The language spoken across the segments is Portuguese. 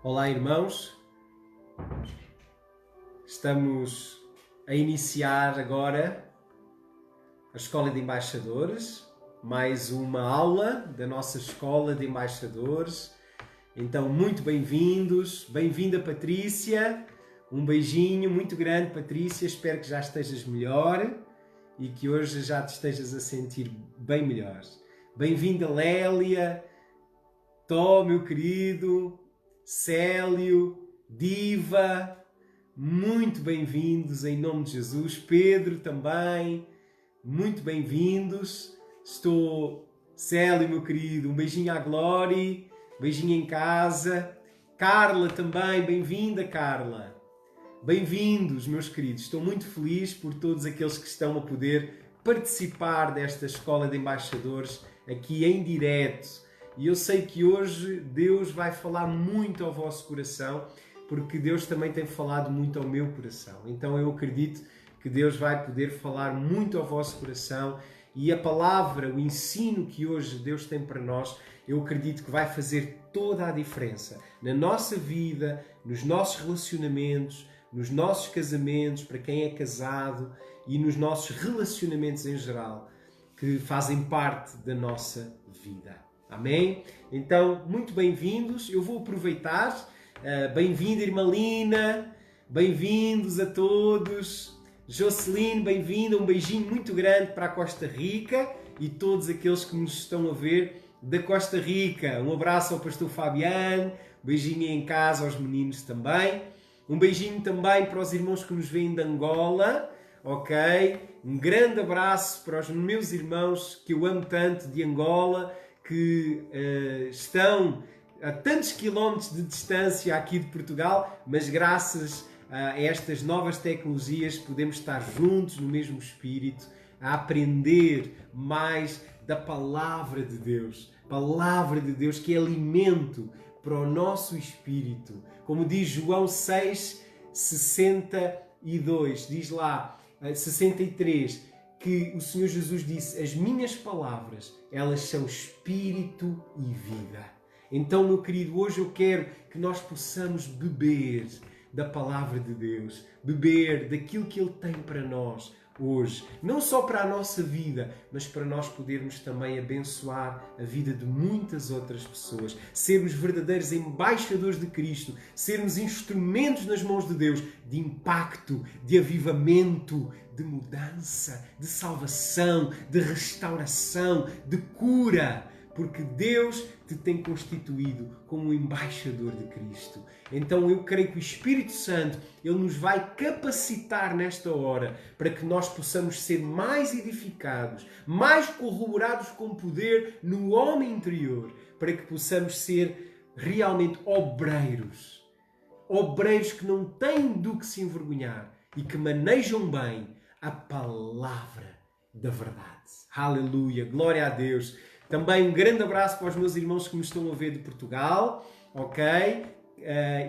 Olá, irmãos. Estamos a iniciar agora a Escola de Embaixadores, mais uma aula da nossa Escola de Embaixadores. Então, muito bem-vindos. Bem-vinda, Patrícia. Um beijinho muito grande, Patrícia. Espero que já estejas melhor e que hoje já te estejas a sentir bem melhor. Bem-vinda, Lélia. Tó, meu querido. Célio, Diva, muito bem-vindos em nome de Jesus. Pedro também, muito bem-vindos. Célio, meu querido, um beijinho à Glória, beijinho em casa. Carla também, bem-vinda, Carla. Bem-vindos, meus queridos. Estou muito feliz por todos aqueles que estão a poder participar desta Escola de Embaixadores aqui em direto. E eu sei que hoje Deus vai falar muito ao vosso coração, porque Deus também tem falado muito ao meu coração. Então eu acredito que Deus vai poder falar muito ao vosso coração e a palavra, o ensino que hoje Deus tem para nós, eu acredito que vai fazer toda a diferença na nossa vida, nos nossos relacionamentos, nos nossos casamentos, para quem é casado e nos nossos relacionamentos em geral, que fazem parte da nossa vida. Amém? Então, muito bem-vindos. Eu vou aproveitar. Bem-vinda, irmã Lina. Bem-vindos a todos. Joceline, bem-vinda. Um beijinho muito grande para a Costa Rica e todos aqueles que nos estão a ver da Costa Rica. Um abraço ao pastor Fabiano. Um beijinho em casa aos meninos também. Um beijinho também para os irmãos que nos vêm de Angola. Ok? Um grande abraço para os meus irmãos que eu amo tanto de Angola, que estão a tantos quilómetros de distância aqui de Portugal, mas graças a estas novas tecnologias podemos estar juntos no mesmo espírito, a aprender mais da Palavra de Deus. Palavra de Deus que é alimento para o nosso espírito. Como diz João 6:62, diz lá, 63, que o Senhor Jesus disse: as minhas palavras, elas são espírito e vida. Então, meu querido, hoje eu quero que nós possamos beber da palavra de Deus, beber daquilo que Ele tem para nós hoje. Não só para a nossa vida, mas para nós podermos também abençoar a vida de muitas outras pessoas. Sermos verdadeiros embaixadores de Cristo, sermos instrumentos nas mãos de Deus de impacto, de avivamento, de mudança, de salvação, de restauração, de cura, porque Deus te tem constituído como um embaixador de Cristo. Então eu creio que o Espírito Santo, Ele nos vai capacitar nesta hora para que nós possamos ser mais edificados, mais corroborados com poder no homem interior, para que possamos ser realmente obreiros. Obreiros que não têm do que se envergonhar e que manejam bem a palavra da verdade. Aleluia, glória a Deus. Também um grande abraço para os meus irmãos que me estão a ver de Portugal, ok?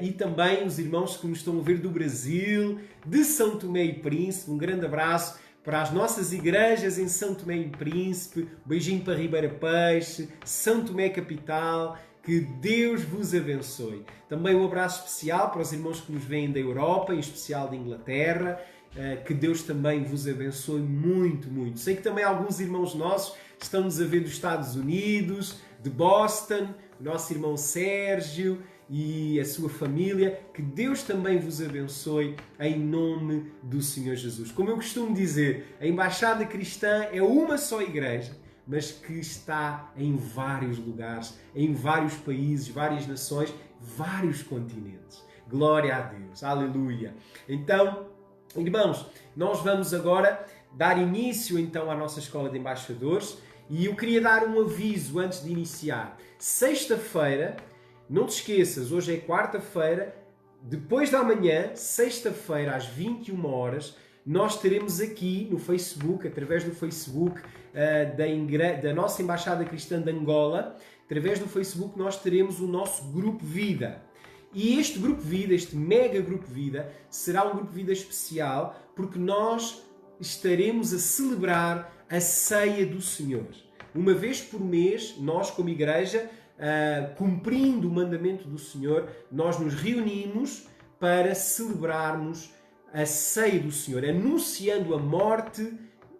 E também os irmãos que me estão a ver do Brasil, de São Tomé e Príncipe. Um grande abraço para as nossas igrejas em São Tomé e Príncipe. Um beijinho para Ribeira Peixe, São Tomé Capital. Que Deus vos abençoe. Também um abraço especial para os irmãos que nos vêm da Europa, em especial da Inglaterra. Que Deus também vos abençoe muito, muito. Sei que também alguns irmãos nossos estão-nos a ver dos Estados Unidos, de Boston, o nosso irmão Sérgio e a sua família. Que Deus também vos abençoe em nome do Senhor Jesus. Como eu costumo dizer, a Embaixada Cristã é uma só igreja, mas que está em vários lugares, em vários países, várias nações, vários continentes. Glória a Deus. Aleluia. Então, irmãos, nós vamos agora dar início então à nossa Escola de Embaixadores e eu queria dar um aviso antes de iniciar. Sexta-feira, não te esqueças, hoje é quarta-feira, depois da manhã, sexta-feira às 21 horas, nós teremos aqui no Facebook, através do Facebook da nossa Embaixada Cristã de Angola, através do Facebook nós teremos o nosso Grupo Vida. E este Grupo Vida, este mega Grupo Vida, será um Grupo Vida especial porque nós estaremos a celebrar a Ceia do Senhor. Uma vez por mês, nós como igreja cumprindo o mandamento do Senhor, nós nos reunimos para celebrarmos a ceia do Senhor, anunciando a morte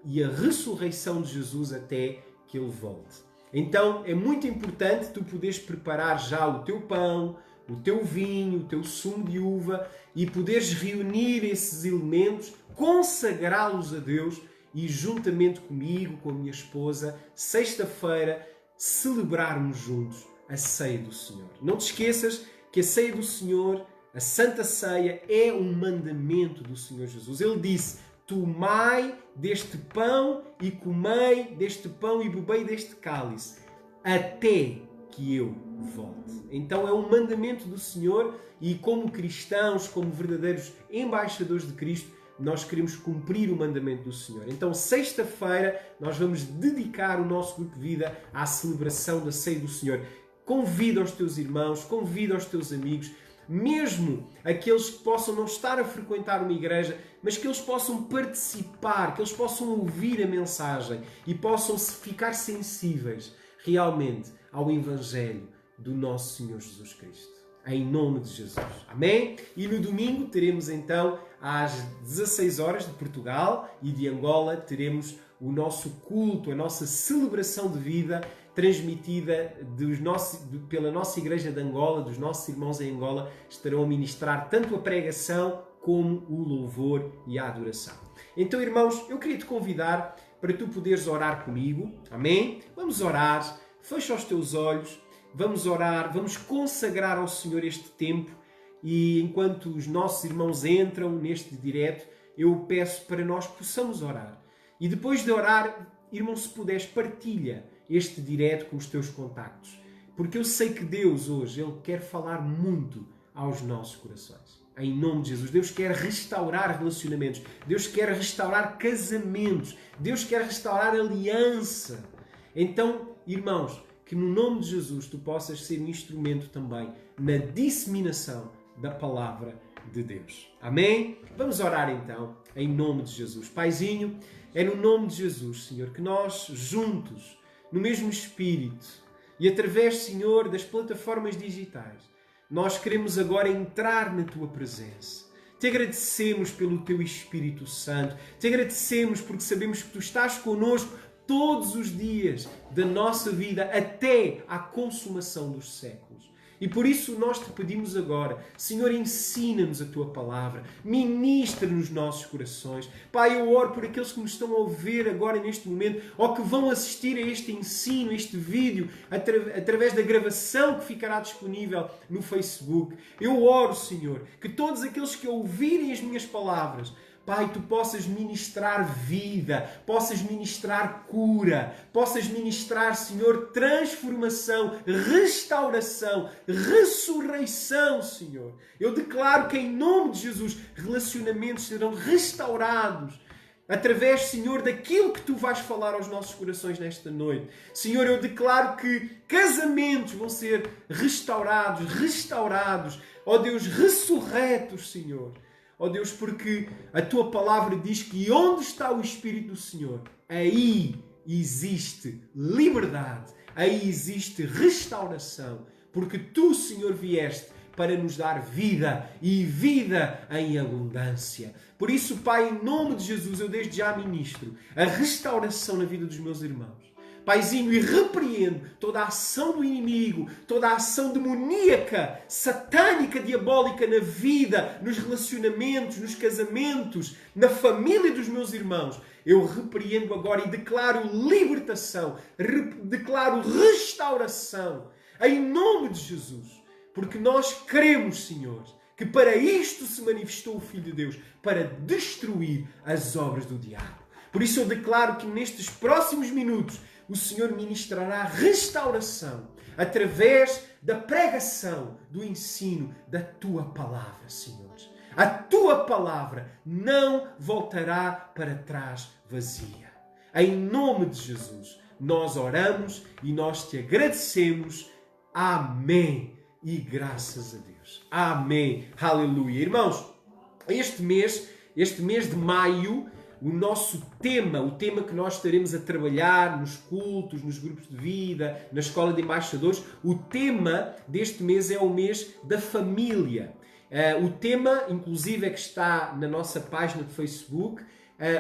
e a ressurreição de Jesus até que Ele volte. Então é muito importante tu poderes preparar já o teu pão, o teu vinho, o teu sumo de uva e poderes reunir esses elementos, consagrá-los a Deus e juntamente comigo, com a minha esposa, sexta-feira, celebrarmos juntos a ceia do Senhor. Não te esqueças que a ceia do Senhor, a Santa Ceia, é um mandamento do Senhor Jesus. Ele disse: tomai deste pão e comei deste pão e bebei deste cálice, até que eu volte. Então é um mandamento do Senhor e como cristãos, como verdadeiros embaixadores de Cristo, nós queremos cumprir o mandamento do Senhor. Então, sexta-feira, nós vamos dedicar o nosso grupo de vida à celebração da ceia do Senhor. Convida os teus irmãos, convida os teus amigos, mesmo aqueles que possam não estar a frequentar uma igreja, mas que eles possam participar, que eles possam ouvir a mensagem e possam ficar sensíveis realmente ao Evangelho do nosso Senhor Jesus Cristo. Em nome de Jesus. Amém? E no domingo teremos então, às 16 horas de Portugal e de Angola, teremos o nosso culto, a nossa celebração de vida transmitida pela nossa Igreja de Angola, dos nossos irmãos em Angola, estarão a ministrar tanto a pregação como o louvor e a adoração. Então, irmãos, eu queria te convidar para tu poderes orar comigo. Amém? Vamos orar. Fecha os teus olhos. Vamos orar, vamos consagrar ao Senhor este tempo e enquanto os nossos irmãos entram neste direto, eu peço para nós possamos orar. E depois de orar, irmão, se puderes, partilha este direto com os teus contactos. Porque eu sei que Deus hoje, Ele quer falar muito aos nossos corações. Em nome de Jesus. Deus quer restaurar relacionamentos. Deus quer restaurar casamentos. Deus quer restaurar aliança. Então, irmãos, que no nome de Jesus tu possas ser um instrumento também na disseminação da palavra de Deus. Amém? Vamos orar então, em nome de Jesus. Paizinho, é no nome de Jesus, Senhor, que nós juntos, no mesmo Espírito e através, Senhor, das plataformas digitais, nós queremos agora entrar na Tua presença. Te agradecemos pelo Teu Espírito Santo. Te agradecemos porque sabemos que Tu estás connosco todos os dias da nossa vida até à consumação dos séculos. E por isso nós te pedimos agora, Senhor, ensina-nos a Tua palavra, ministra nos nossos corações. Pai, eu oro por aqueles que nos estão a ouvir agora neste momento ou que vão assistir a este ensino, este vídeo, através da gravação que ficará disponível no Facebook. Eu oro, Senhor, que todos aqueles que ouvirem as minhas palavras, Pai, Tu possas ministrar vida, possas ministrar cura, possas ministrar, Senhor, transformação, restauração, ressurreição, Senhor. Eu declaro que em nome de Jesus relacionamentos serão restaurados através, Senhor, daquilo que Tu vais falar aos nossos corações nesta noite. Senhor, eu declaro que casamentos vão ser restaurados, ó Deus, ressurretos, Senhor. Ó Deus, porque a Tua palavra diz que onde está o Espírito do Senhor, aí existe liberdade, aí existe restauração, porque Tu, Senhor, vieste para nos dar vida e vida em abundância. Por isso, Pai, em nome de Jesus, eu desde já ministro a restauração na vida dos meus irmãos. Paizinho, e repreendo toda a ação do inimigo, toda a ação demoníaca, satânica, diabólica na vida, nos relacionamentos, nos casamentos, na família dos meus irmãos. Eu repreendo agora e declaro libertação, declaro restauração, em nome de Jesus. Porque nós cremos, Senhor, que para isto se manifestou o Filho de Deus, para destruir as obras do diabo. Por isso eu declaro que nestes próximos minutos o Senhor ministrará restauração através da pregação, do ensino da Tua palavra, Senhor. A Tua palavra não voltará para trás vazia. Em nome de Jesus, nós oramos e nós Te agradecemos. Amém. E graças a Deus. Amém. Aleluia. Irmãos, este mês de maio, o nosso tema, o tema que nós estaremos a trabalhar nos cultos, nos grupos de vida, na escola de embaixadores, o tema deste mês é o mês da família. O tema, inclusive, é que está na nossa página de Facebook.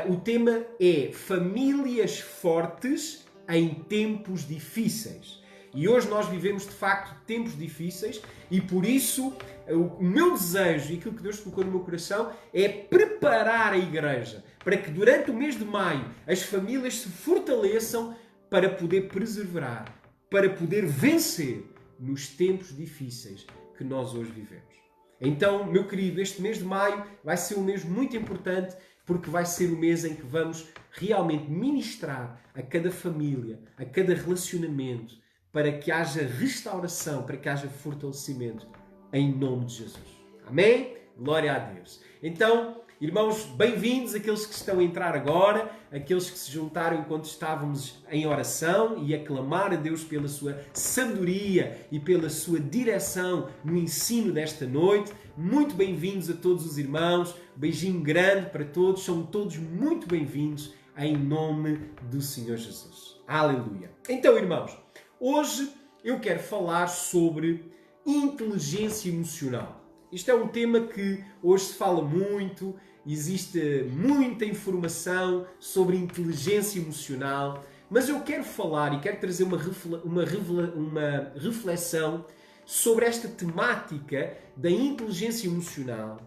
O tema é Famílias Fortes em Tempos Difíceis. E hoje nós vivemos, de facto, tempos difíceis e, por isso, o meu desejo e aquilo que Deus colocou no meu coração é preparar a igreja para que, durante o mês de maio, as famílias se fortaleçam para poder perseverar, para poder vencer nos tempos difíceis que nós hoje vivemos. Então, meu querido, este mês de maio vai ser um mês muito importante porque vai ser o mês em que vamos realmente ministrar a cada família, a cada relacionamento, para que haja restauração, para que haja fortalecimento, em nome de Jesus. Amém? Glória a Deus. Então, irmãos, bem-vindos aqueles que estão a entrar agora, aqueles que se juntaram enquanto estávamos em oração e a clamar a Deus pela sua sabedoria e pela sua direção no ensino desta noite. Muito bem-vindos a todos os irmãos. Beijinho grande para todos. São todos muito bem-vindos em nome do Senhor Jesus. Aleluia. Então, irmãos, hoje eu quero falar sobre inteligência emocional. Isto é um tema que hoje se fala muito, existe muita informação sobre inteligência emocional, mas eu quero falar e quero trazer uma reflexão sobre esta temática da inteligência emocional,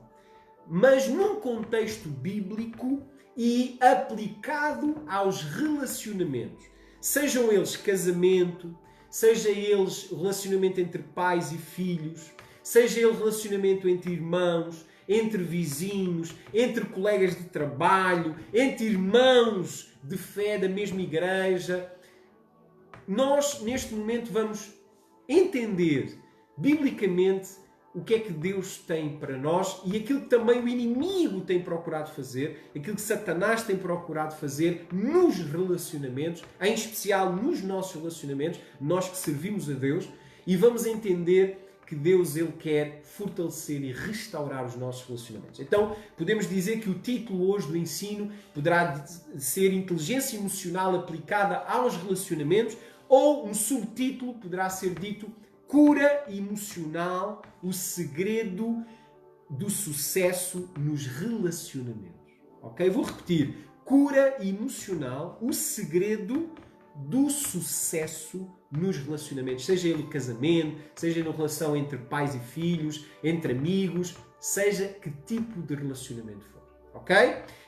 mas num contexto bíblico e aplicado aos relacionamentos. Sejam eles casamento, seja eles relacionamento entre pais e filhos, seja ele relacionamento entre irmãos, entre vizinhos, entre colegas de trabalho, entre irmãos de fé da mesma igreja. Nós, neste momento, vamos entender biblicamente o que é que Deus tem para nós e aquilo que também o inimigo tem procurado fazer, aquilo que Satanás tem procurado fazer nos relacionamentos, em especial nos nossos relacionamentos, nós que servimos a Deus, e vamos entender que Deus ele quer fortalecer e restaurar os nossos relacionamentos. Então, podemos dizer que o título hoje do ensino poderá ser Inteligência Emocional aplicada aos relacionamentos, ou um subtítulo poderá ser dito Cura emocional, o segredo do sucesso nos relacionamentos. Ok? Vou repetir. Cura emocional, o segredo do sucesso nos relacionamentos. Seja ele casamento, seja na relação entre pais e filhos, entre amigos, seja que tipo de relacionamento for. Ok?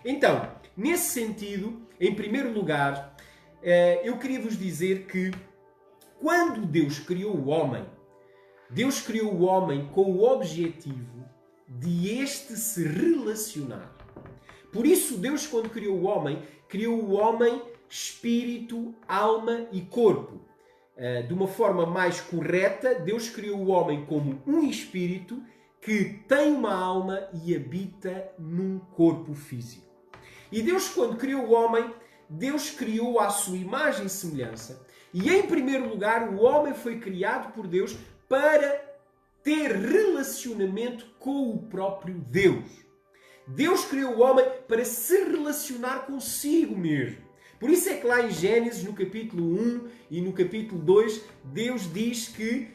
Então, nesse sentido, em primeiro lugar, eu queria vos dizer que quando Deus criou o homem com o objetivo de este se relacionar. Por isso, Deus, quando criou o homem espírito, alma e corpo. De uma forma mais correta, Deus criou o homem como um espírito que tem uma alma e habita num corpo físico. E Deus, quando criou o homem, Deus criou à sua imagem e semelhança. E, em primeiro lugar, o homem foi criado por Deus para ter relacionamento com o próprio Deus. Deus criou o homem para se relacionar consigo mesmo. Por isso é que lá em Gênesis, no capítulo 1 e no capítulo 2, Deus diz que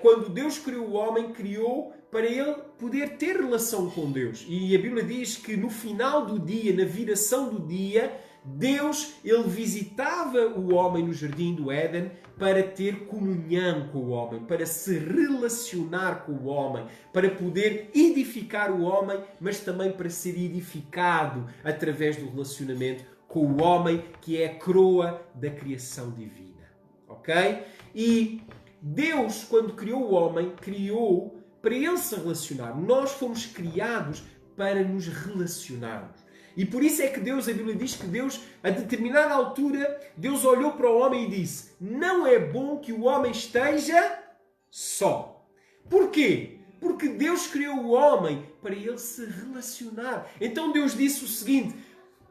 quando Deus criou o homem, criou para ele poder ter relação com Deus. E a Bíblia diz que no final do dia, na viração do dia, Deus, ele visitava o homem no jardim do Éden para ter comunhão com o homem, para se relacionar com o homem, para poder edificar o homem, mas também para ser edificado através do relacionamento com o homem, que é a coroa da criação divina. Ok? E Deus, quando criou o homem, criou para ele se relacionar. Nós fomos criados para nos relacionarmos. E por isso é que Deus, a Bíblia diz que Deus, a determinada altura, Deus olhou para o homem e disse: não é bom que o homem esteja só. Porquê? Porque Deus criou o homem para ele se relacionar. Então Deus disse o seguinte: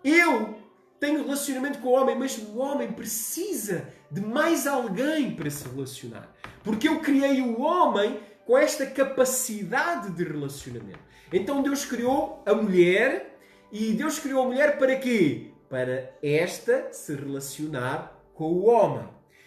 eu tenho relacionamento com o homem, mas o homem precisa de mais alguém para se relacionar. Porque eu criei o homem com esta capacidade de relacionamento. Então Deus criou a mulher E Deus criou a mulher para quê? Para esta se relacionar com o homem.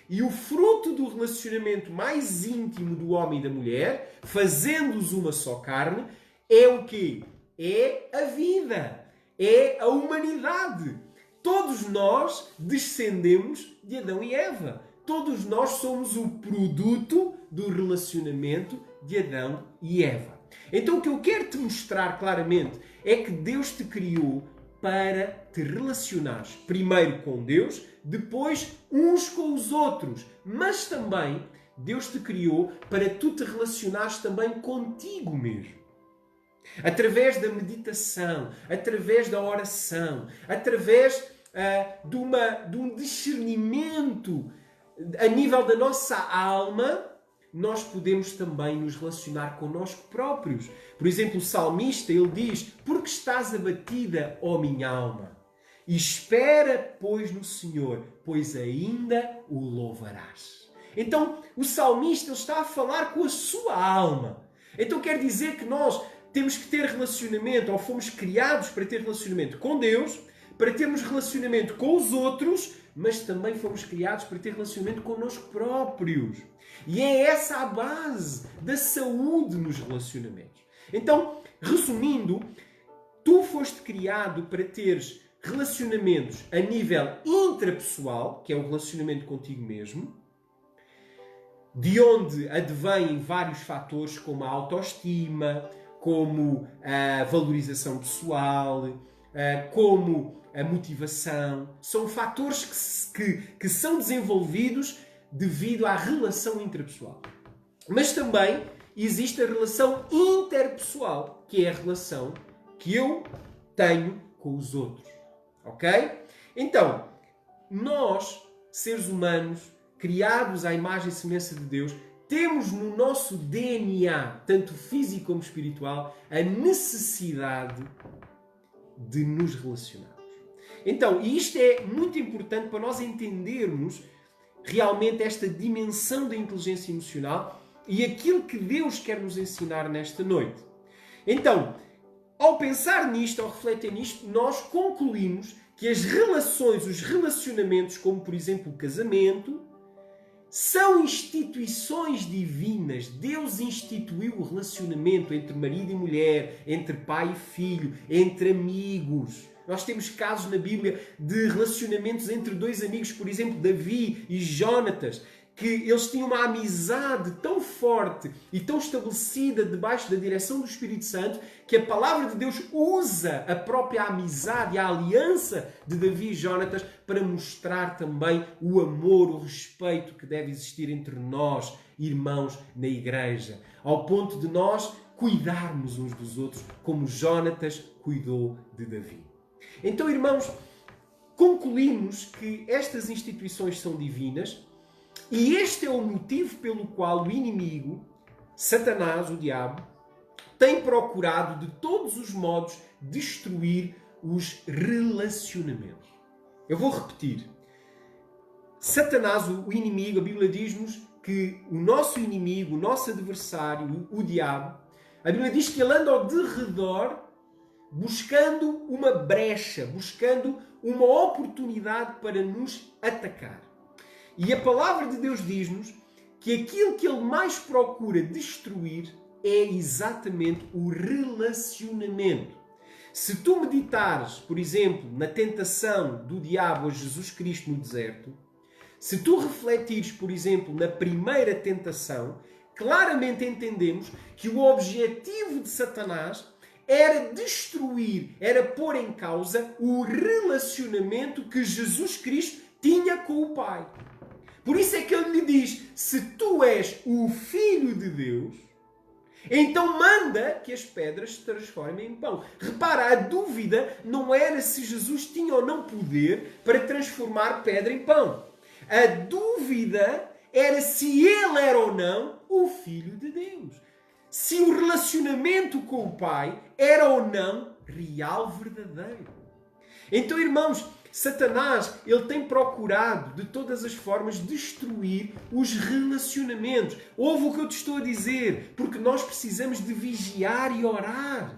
E o fruto do relacionamento mais íntimo do homem e da mulher, fazendo-os uma só carne, é o quê? É a vida. É a humanidade. Todos nós descendemos de Adão e Eva. Todos nós somos o produto do relacionamento de Adão e Eva. Então o que eu quero te mostrar claramente é que Deus te criou para te relacionares primeiro com Deus, depois uns com os outros. Mas também Deus te criou para tu te relacionares também contigo mesmo. Através da meditação, através da oração, através de um discernimento a nível da nossa alma, nós podemos também nos relacionar connosco próprios. Por exemplo, o salmista, ele diz: porque estás abatida, ó minha alma? E espera, pois, no Senhor, pois ainda o louvarás. Então, o salmista ele está a falar com a sua alma. Então, quer dizer que nós temos que ter relacionamento, ou fomos criados para ter relacionamento com Deus, para termos relacionamento com os outros, mas também fomos criados para ter relacionamento connosco próprios. E é essa a base da saúde nos relacionamentos. Então, resumindo, tu foste criado para teres relacionamentos a nível intrapessoal, que é o relacionamento contigo mesmo, de onde advêm vários fatores como a autoestima, como a valorização pessoal, como a motivação. São fatores que são desenvolvidos devido à relação intrapessoal. Mas também existe a relação interpessoal, que é a relação que eu tenho com os outros. Ok? Então, nós, seres humanos, criados à imagem e semelhança de Deus, temos no nosso DNA, tanto físico como espiritual, a necessidade de nos relacionarmos. Então, isto é muito importante para nós entendermos realmente esta dimensão da inteligência emocional e aquilo que Deus quer nos ensinar nesta noite. Então, ao pensar nisto, ao refletir nisto, nós concluímos que as relações, os relacionamentos, como por exemplo o casamento, são instituições divinas. Deus instituiu o relacionamento entre marido e mulher, entre pai e filho, entre amigos. Nós temos casos na Bíblia de relacionamentos entre dois amigos, por exemplo, Davi e Jónatas, que eles tinham uma amizade tão forte e tão estabelecida debaixo da direção do Espírito Santo que a palavra de Deus usa a própria amizade e a aliança de Davi e Jónatas para mostrar também o amor, o respeito que deve existir entre nós, irmãos, na igreja, ao ponto de nós cuidarmos uns dos outros como Jónatas cuidou de Davi. Então, irmãos, concluímos que estas instituições são divinas. E este é o motivo pelo qual o inimigo, Satanás, o diabo, tem procurado de todos os modos destruir os relacionamentos. Eu vou repetir. Satanás, o inimigo, a Bíblia diz-nos que o nosso inimigo, o nosso adversário, o diabo, a Bíblia diz que ele anda ao derredor buscando uma brecha, buscando uma oportunidade para nos atacar. E a palavra de Deus diz-nos que aquilo que ele mais procura destruir é exatamente o relacionamento. Se tu meditares, por exemplo, na tentação do diabo a Jesus Cristo no deserto, se tu refletires, por exemplo, na primeira tentação, claramente entendemos que o objetivo de Satanás era destruir, era pôr em causa o relacionamento que Jesus Cristo tinha com o Pai. Por isso é que ele lhe diz: se tu és o Filho de Deus, então manda que as pedras se transformem em pão. Repara, a dúvida não era se Jesus tinha ou não poder para transformar pedra em pão. A dúvida era se ele era ou não o Filho de Deus. Se o relacionamento com o Pai era ou não real, verdadeiro. Então, irmãos, Satanás, ele tem procurado de todas as formas destruir os relacionamentos. Ouve o que eu te estou a dizer, porque nós precisamos de vigiar e orar.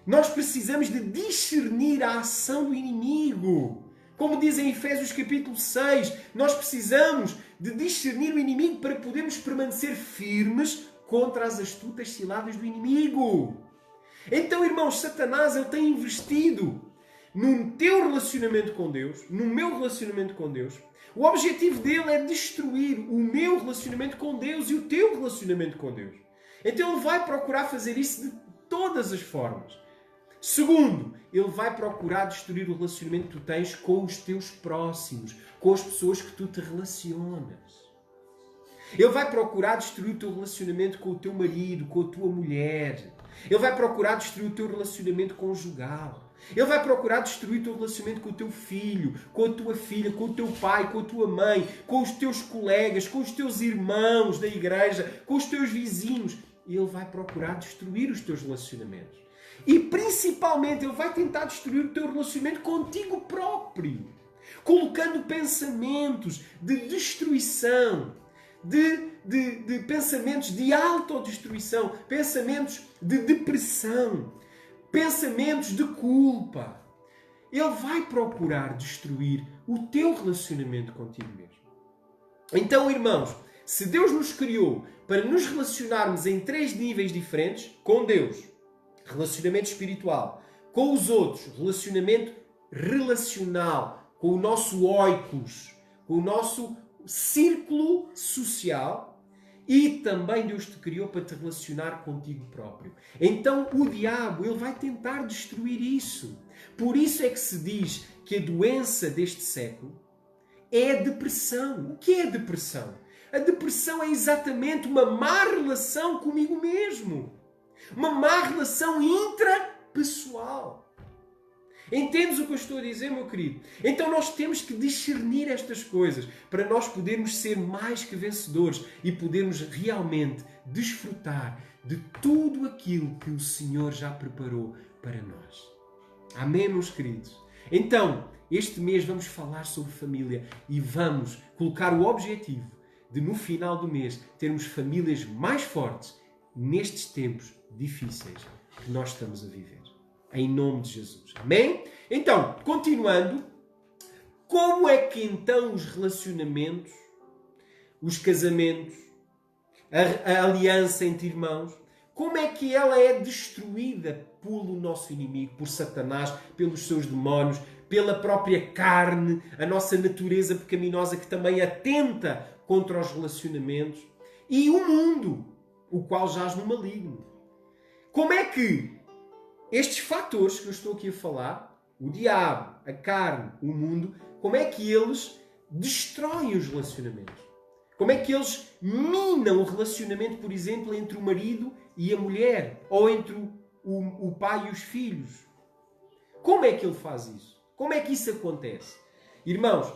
Nós precisamos de discernir a ação do inimigo. Como diz em Efésios capítulo 6, nós precisamos de discernir o inimigo para podermos permanecer firmes contra as astutas ciladas do inimigo. Então, irmãos, Satanás ele tem investido no teu relacionamento com Deus, no meu relacionamento com Deus. O objetivo dele é destruir o meu relacionamento com Deus e o teu relacionamento com Deus. Então ele vai procurar fazer isso de todas as formas. Segundo, ele vai procurar destruir o relacionamento que tu tens com os teus próximos, com as pessoas que tu te relacionas. Ele vai procurar destruir o teu relacionamento com o teu marido, com a tua mulher. Ele vai procurar destruir o teu relacionamento conjugal. Ele vai procurar destruir o teu relacionamento com o teu filho, com a tua filha, com o teu pai, com a tua mãe, com os teus colegas, com os teus irmãos da igreja, com os teus vizinhos. Ele vai procurar destruir os teus relacionamentos. E principalmente ele vai tentar destruir o teu relacionamento contigo próprio, colocando pensamentos de destruição, de pensamentos de autodestruição, pensamentos de depressão, pensamentos de culpa. Ele vai procurar destruir o teu relacionamento contigo mesmo. Então, irmãos, se Deus nos criou para nos relacionarmos em 3 níveis diferentes, com Deus, relacionamento espiritual, com os outros, relacionamento relacional, com o nosso oikos, com o nosso círculo social, e também Deus te criou para te relacionar contigo próprio. Então o diabo ele vai tentar destruir isso. Por isso é que se diz que a doença deste século é a depressão. O que é a depressão? A depressão é exatamente uma má relação comigo mesmo. Uma má relação intrapessoal. Entendes o que eu estou a dizer, meu querido? Então nós temos que discernir estas coisas para nós podermos ser mais que vencedores e podermos realmente desfrutar de tudo aquilo que o Senhor já preparou para nós. Amém, meus queridos? Então, este mês vamos falar sobre família e vamos colocar o objetivo de, no final do mês, termos famílias mais fortes nestes tempos difíceis que nós estamos a viver. Em nome de Jesus. Amém? Então, continuando, como é que então os relacionamentos, os casamentos, a aliança entre irmãos, como é que ela é destruída pelo nosso inimigo, por Satanás, pelos seus demónios, pela própria carne, a nossa natureza pecaminosa que também atenta contra os relacionamentos, e o mundo, o qual jaz no maligno. Como é que estes fatores que eu estou aqui a falar, o diabo, a carne, o mundo, como é que eles destroem os relacionamentos? Como é que eles minam o relacionamento, por exemplo, entre o marido e a mulher? Ou entre o pai e os filhos? Como é que ele faz isso? Como é que isso acontece? Irmãos,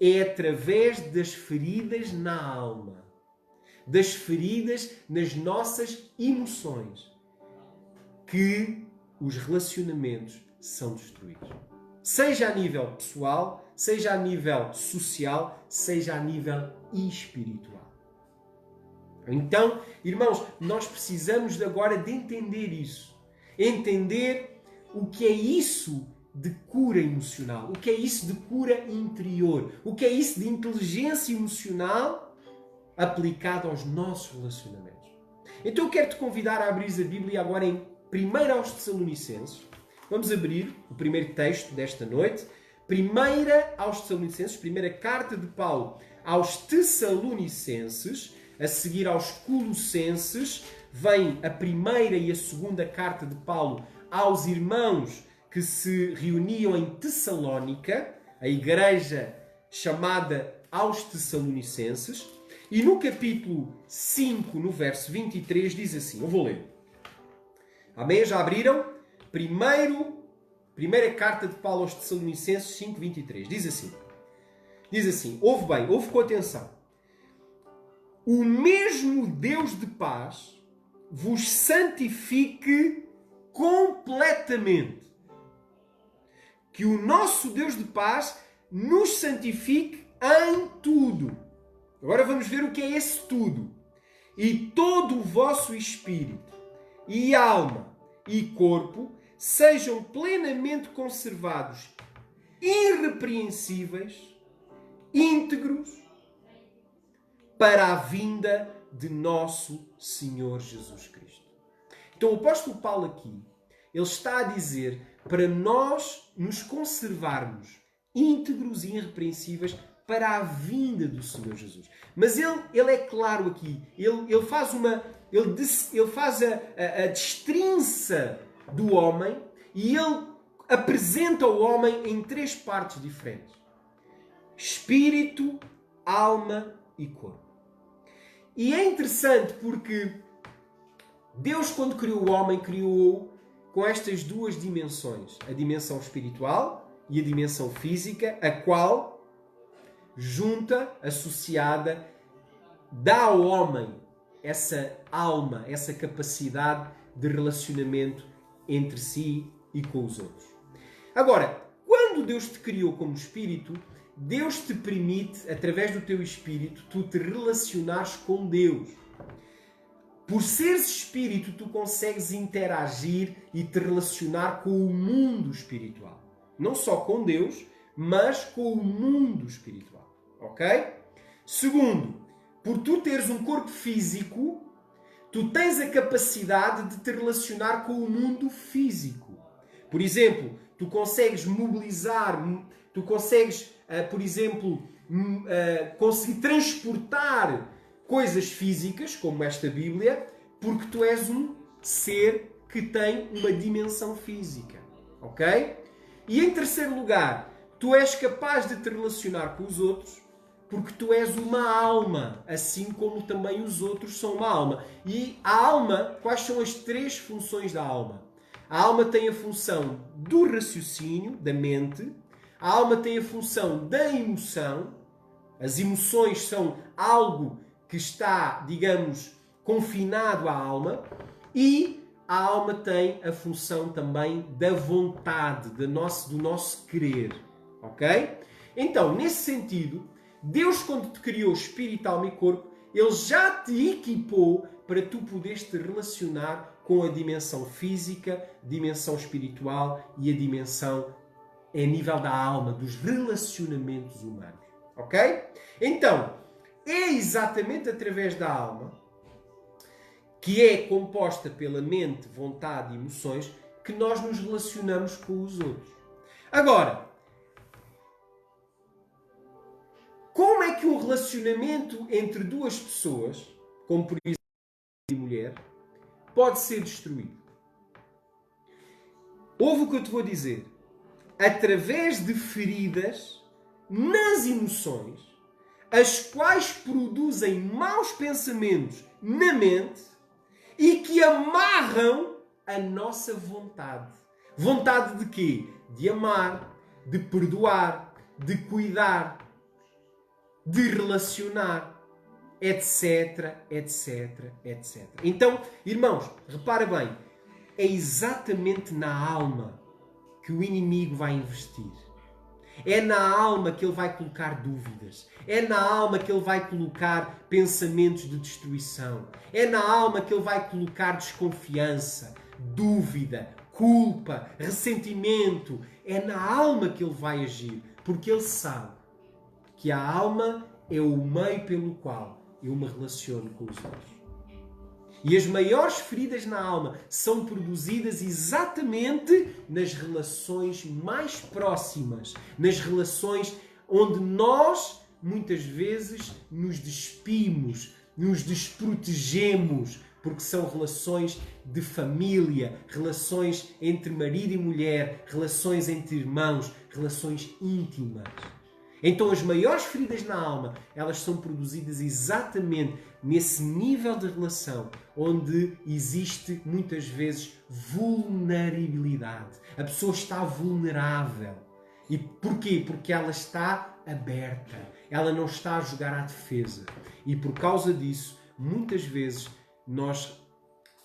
é através das feridas na alma, das feridas nas nossas emoções, que os relacionamentos são destruídos. Seja a nível pessoal, seja a nível social, seja a nível espiritual. Então, irmãos, nós precisamos agora de entender isso. Entender o que é isso de cura emocional, o que é isso de cura interior, o que é isso de inteligência emocional aplicada aos nossos relacionamentos. Então eu quero te convidar a abrir a Bíblia agora em 1 aos Tessalonicenses. Vamos abrir o primeiro texto desta noite. 1 aos Tessalonicenses, primeira carta de Paulo aos Tessalonicenses, a seguir aos Colossenses, vem a primeira e a segunda carta de Paulo aos irmãos que se reuniam em Tessalónica, a igreja chamada aos Tessalonicenses, e no capítulo 5, no verso 23, diz assim, eu vou ler. Amém? Já abriram? Primeira carta de Paulo aos Tessalonicenses 5, 23. Diz assim, ouve bem, ouve com atenção. O mesmo Deus de paz vos santifique completamente. Que o nosso Deus de paz nos santifique em tudo. Agora vamos ver o que é esse tudo. E todo o vosso espírito, e alma, e corpo sejam plenamente conservados, irrepreensíveis, íntegros, para a vinda de nosso Senhor Jesus Cristo. Então o apóstolo Paulo aqui, ele está a dizer para nós nos conservarmos íntegros e irrepreensíveis para a vinda do Senhor Jesus. Mas ele é claro aqui, ele faz a destrinça do homem e ele apresenta o homem em 3 partes diferentes: espírito, alma e corpo. E é interessante porque Deus, quando criou o homem, criou-o com estas 2 dimensões: a dimensão espiritual e a dimensão física, a qual, junta, associada, dá ao homem essa alma, essa capacidade de relacionamento entre si e com os outros. Agora, quando Deus te criou como espírito, Deus te permite, através do teu espírito, tu te relacionares com Deus. Por seres espírito, tu consegues interagir e te relacionar com o mundo espiritual. Não só com Deus, mas com o mundo espiritual. Ok? Segundo, por tu teres um corpo físico, tu tens a capacidade de te relacionar com o mundo físico. Por exemplo, tu consegues mobilizar, tu consegues, por exemplo, conseguir transportar coisas físicas, como esta Bíblia, porque tu és um ser que tem uma dimensão física. Ok? E em terceiro lugar, tu és capaz de te relacionar com os outros porque tu és uma alma, assim como também os outros são uma alma. E a alma, quais são as 3 funções da alma? A alma tem a função do raciocínio, da mente. A alma tem a função da emoção. As emoções são algo que está, digamos, confinado à alma. E a alma tem a função também da vontade, do nosso querer. Ok? Então, nesse sentido, Deus, quando te criou espírito, alma e corpo, Ele já te equipou para tu poderes te relacionar com a dimensão física, dimensão espiritual e a dimensão a nível da alma, dos relacionamentos humanos. Ok? Então, é exatamente através da alma, que é composta pela mente, vontade e emoções, que nós nos relacionamos com os outros. Agora, como é que um relacionamento entre 2 pessoas, como por exemplo marido e mulher, pode ser destruído? Ouve o que eu te vou dizer. Através de feridas nas emoções, as quais produzem maus pensamentos na mente e que amarram a nossa vontade. Vontade de quê? De amar, de perdoar, de cuidar, de relacionar, etc, etc, etc. Então, irmãos, repara bem, é exatamente na alma que o inimigo vai investir. É na alma que ele vai colocar dúvidas. É na alma que ele vai colocar pensamentos de destruição. É na alma que ele vai colocar desconfiança, dúvida, culpa, ressentimento. É na alma que ele vai agir, porque ele sabe que a alma é o meio pelo qual eu me relaciono com os outros. E as maiores feridas na alma são produzidas exatamente nas relações mais próximas, nas relações onde nós, muitas vezes, nos despimos, nos desprotegemos, porque são relações de família, relações entre marido e mulher, relações entre irmãos, relações íntimas. Então as maiores feridas na alma, elas são produzidas exatamente nesse nível de relação onde existe muitas vezes vulnerabilidade. A pessoa está vulnerável. E porquê? Porque ela está aberta. Ela não está a jogar à defesa. E por causa disso, muitas vezes nós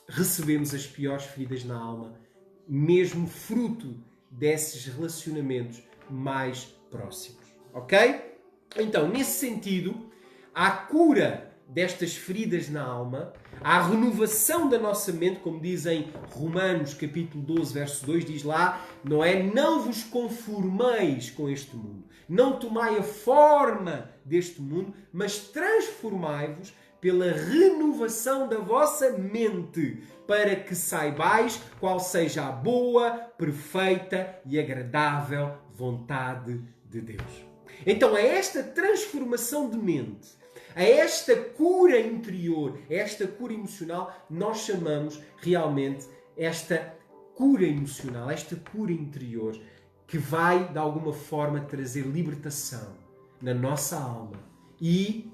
recebemos as piores feridas na alma, mesmo fruto desses relacionamentos mais próximos. Ok? Então, nesse sentido, a cura destas feridas na alma, à renovação da nossa mente, como diz em Romanos capítulo 12, verso 2, diz lá, não é? Não vos conformeis com este mundo, não tomai a forma deste mundo, mas transformai-vos pela renovação da vossa mente, para que saibais qual seja a boa, perfeita e agradável vontade de Deus. Então, a esta transformação de mente, a esta cura interior, a esta cura emocional, nós chamamos realmente esta cura emocional, esta cura interior, que vai, de alguma forma, trazer libertação na nossa alma e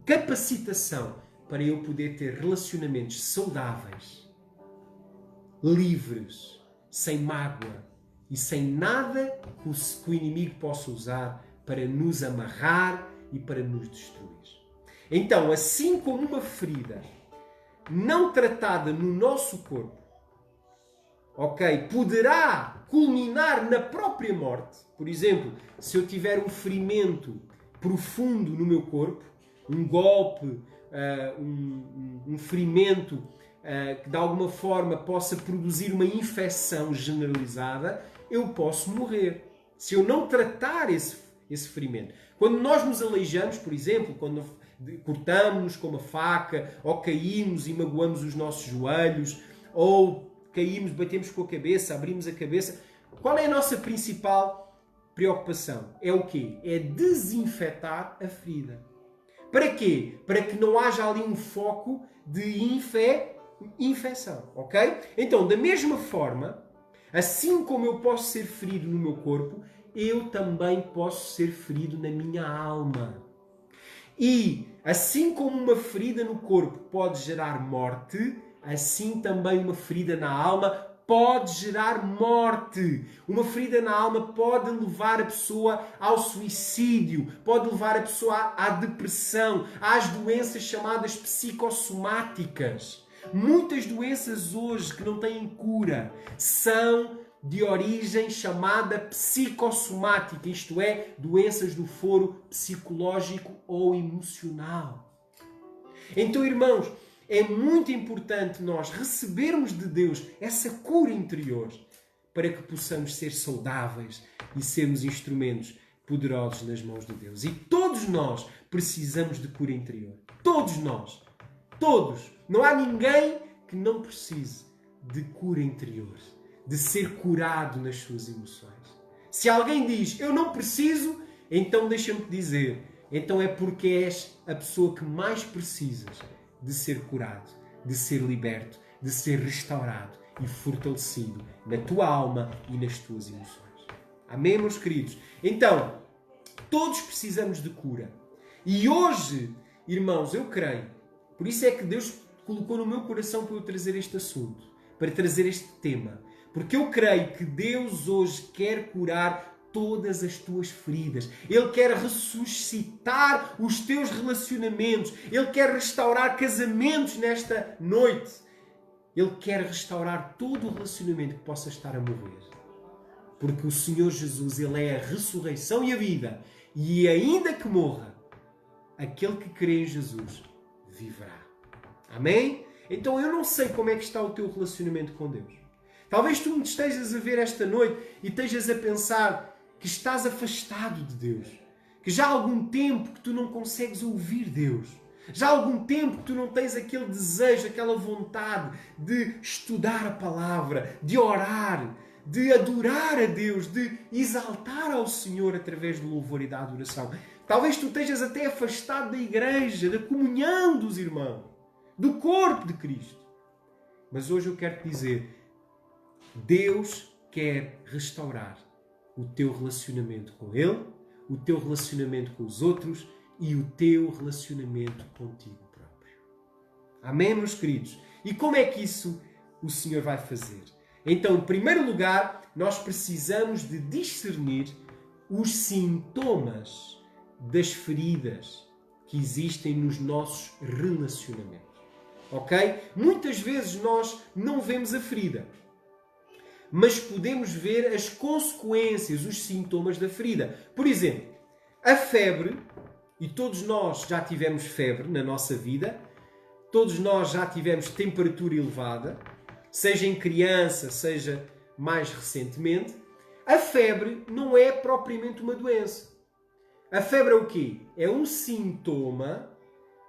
capacitação para eu poder ter relacionamentos saudáveis, livres, sem mágoa e sem nada que o inimigo possa usar para nos amarrar e para nos destruir. Então, assim como uma ferida não tratada no nosso corpo, ok, poderá culminar na própria morte. Por exemplo, se eu tiver um ferimento profundo no meu corpo, um golpe, um ferimento que de alguma forma possa produzir uma infecção generalizada, eu posso morrer. Se eu não tratar esse ferimento. Quando nós nos aleijamos, por exemplo, quando cortamos-nos com uma faca, ou caímos e magoamos os nossos joelhos, ou caímos, batemos com a cabeça, abrimos a cabeça, qual é a nossa principal preocupação? É o quê? É desinfetar a ferida. Para quê? Para que não haja ali um foco de infecção, ok? Então, da mesma forma, assim como eu posso ser ferido no meu corpo, eu também posso ser ferido na minha alma. E, assim como uma ferida no corpo pode gerar morte, assim também uma ferida na alma pode gerar morte. Uma ferida na alma pode levar a pessoa ao suicídio, pode levar a pessoa à depressão, às doenças chamadas psicossomáticas. Muitas doenças hoje que não têm cura são de origem chamada psicossomática, isto é, doenças do foro psicológico ou emocional. Então, irmãos, é muito importante nós recebermos de Deus essa cura interior para que possamos ser saudáveis e sermos instrumentos poderosos nas mãos de Deus. E todos nós precisamos de cura interior. Todos nós. Todos. Não há ninguém que não precise de cura interior, de ser curado nas suas emoções. Se alguém diz, eu não preciso, então deixa-me dizer, então é porque és a pessoa que mais precisas de ser curado, de ser liberto, de ser restaurado e fortalecido na tua alma e nas tuas emoções. Amém, meus queridos? Então, todos precisamos de cura. E hoje, irmãos, eu creio, por isso é que Deus colocou no meu coração para eu trazer este assunto, para trazer este tema. Porque eu creio que Deus hoje quer curar todas as tuas feridas. Ele quer ressuscitar os teus relacionamentos. Ele quer restaurar casamentos nesta noite. Ele quer restaurar todo o relacionamento que possa estar a morrer. Porque o Senhor Jesus, Ele é a ressurreição e a vida. E ainda que morra, aquele que crê em Jesus viverá. Amém? Então eu não sei como é que está o teu relacionamento com Deus. Talvez tu me estejas a ver esta noite e estejas a pensar que estás afastado de Deus. Que já há algum tempo que tu não consegues ouvir Deus. Já há algum tempo que tu não tens aquele desejo, aquela vontade de estudar a palavra, de orar, de adorar a Deus, de exaltar ao Senhor através do louvor e da adoração. Talvez tu estejas até afastado da igreja, da comunhão dos irmãos, do corpo de Cristo. Mas hoje eu quero te dizer, Deus quer restaurar o teu relacionamento com Ele, o teu relacionamento com os outros e o teu relacionamento contigo próprio. Amém, meus queridos? E como é que isso o Senhor vai fazer? Então, em primeiro lugar, nós precisamos de discernir os sintomas das feridas que existem nos nossos relacionamentos. Ok? Muitas vezes nós não vemos a ferida, mas podemos ver as consequências, os sintomas da ferida. Por exemplo, a febre, e todos nós já tivemos febre na nossa vida, todos nós já tivemos temperatura elevada, seja em criança, seja mais recentemente. A febre não é propriamente uma doença. A febre é o quê? É um sintoma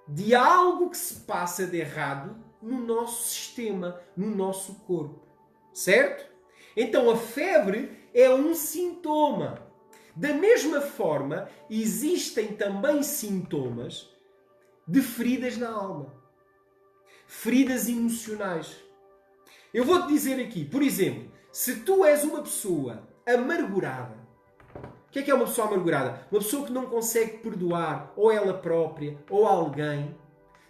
de algo que se passa de errado no nosso sistema, no nosso corpo. Certo? Então a febre é um sintoma. Da mesma forma, existem também sintomas de feridas na alma. Feridas emocionais. Eu vou-te dizer aqui, por exemplo, se tu és uma pessoa amargurada, o que é uma pessoa amargurada? Uma pessoa que não consegue perdoar ou ela própria ou alguém.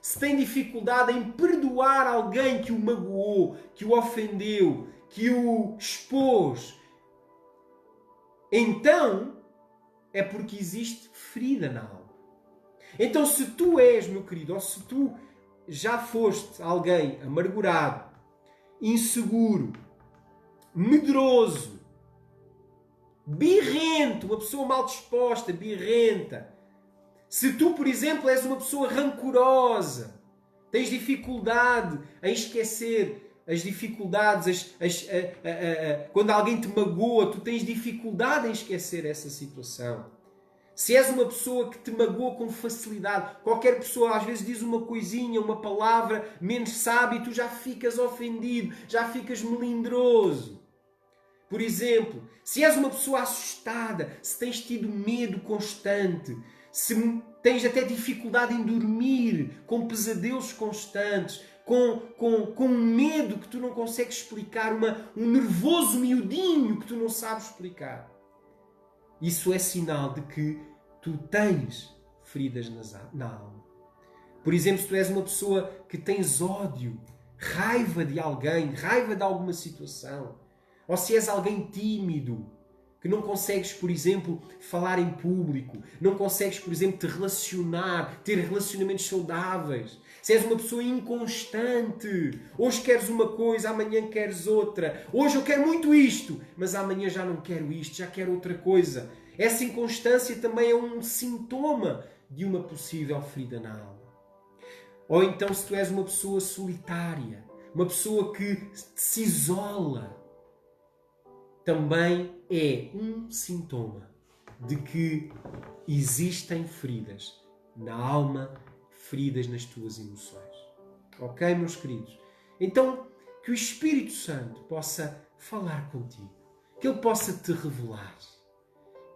Se tem dificuldade em perdoar alguém que o magoou, que o ofendeu, que o expôs, então é porque existe ferida na alma. Então se tu és, meu querido, ou se tu já foste alguém amargurado, inseguro, medroso, birrento, uma pessoa mal disposta, birrenta. Se tu, por exemplo, és uma pessoa rancorosa, tens dificuldade em esquecer as dificuldades, quando alguém te magoa, tu tens dificuldade em esquecer essa situação. Se és uma pessoa que te magoa com facilidade, qualquer pessoa às vezes diz uma coisinha, uma palavra menos sábia e tu já ficas ofendido, já ficas melindroso. Por exemplo, se és uma pessoa assustada, se tens tido medo constante, se tens até dificuldade em dormir, com pesadelos constantes, com um medo que tu não consegues explicar, um nervoso miudinho que tu não sabes explicar. Isso é sinal de que tu tens feridas na alma. Por exemplo, se tu és uma pessoa que tens ódio, raiva de alguém, raiva de alguma situação, ou se és alguém tímido, que não consegues, por exemplo, falar em público, não consegues, por exemplo, te relacionar, ter relacionamentos saudáveis. Se és uma pessoa inconstante, hoje queres uma coisa, amanhã queres outra. Hoje eu quero muito isto, mas amanhã já não quero isto, já quero outra coisa. Essa inconstância também é um sintoma de uma possível ferida na alma. Ou então se tu és uma pessoa solitária, uma pessoa que se isola, também é um sintoma de que existem feridas na alma, feridas nas tuas emoções. Ok, meus queridos? Então, que o Espírito Santo possa falar contigo, que Ele possa te revelar.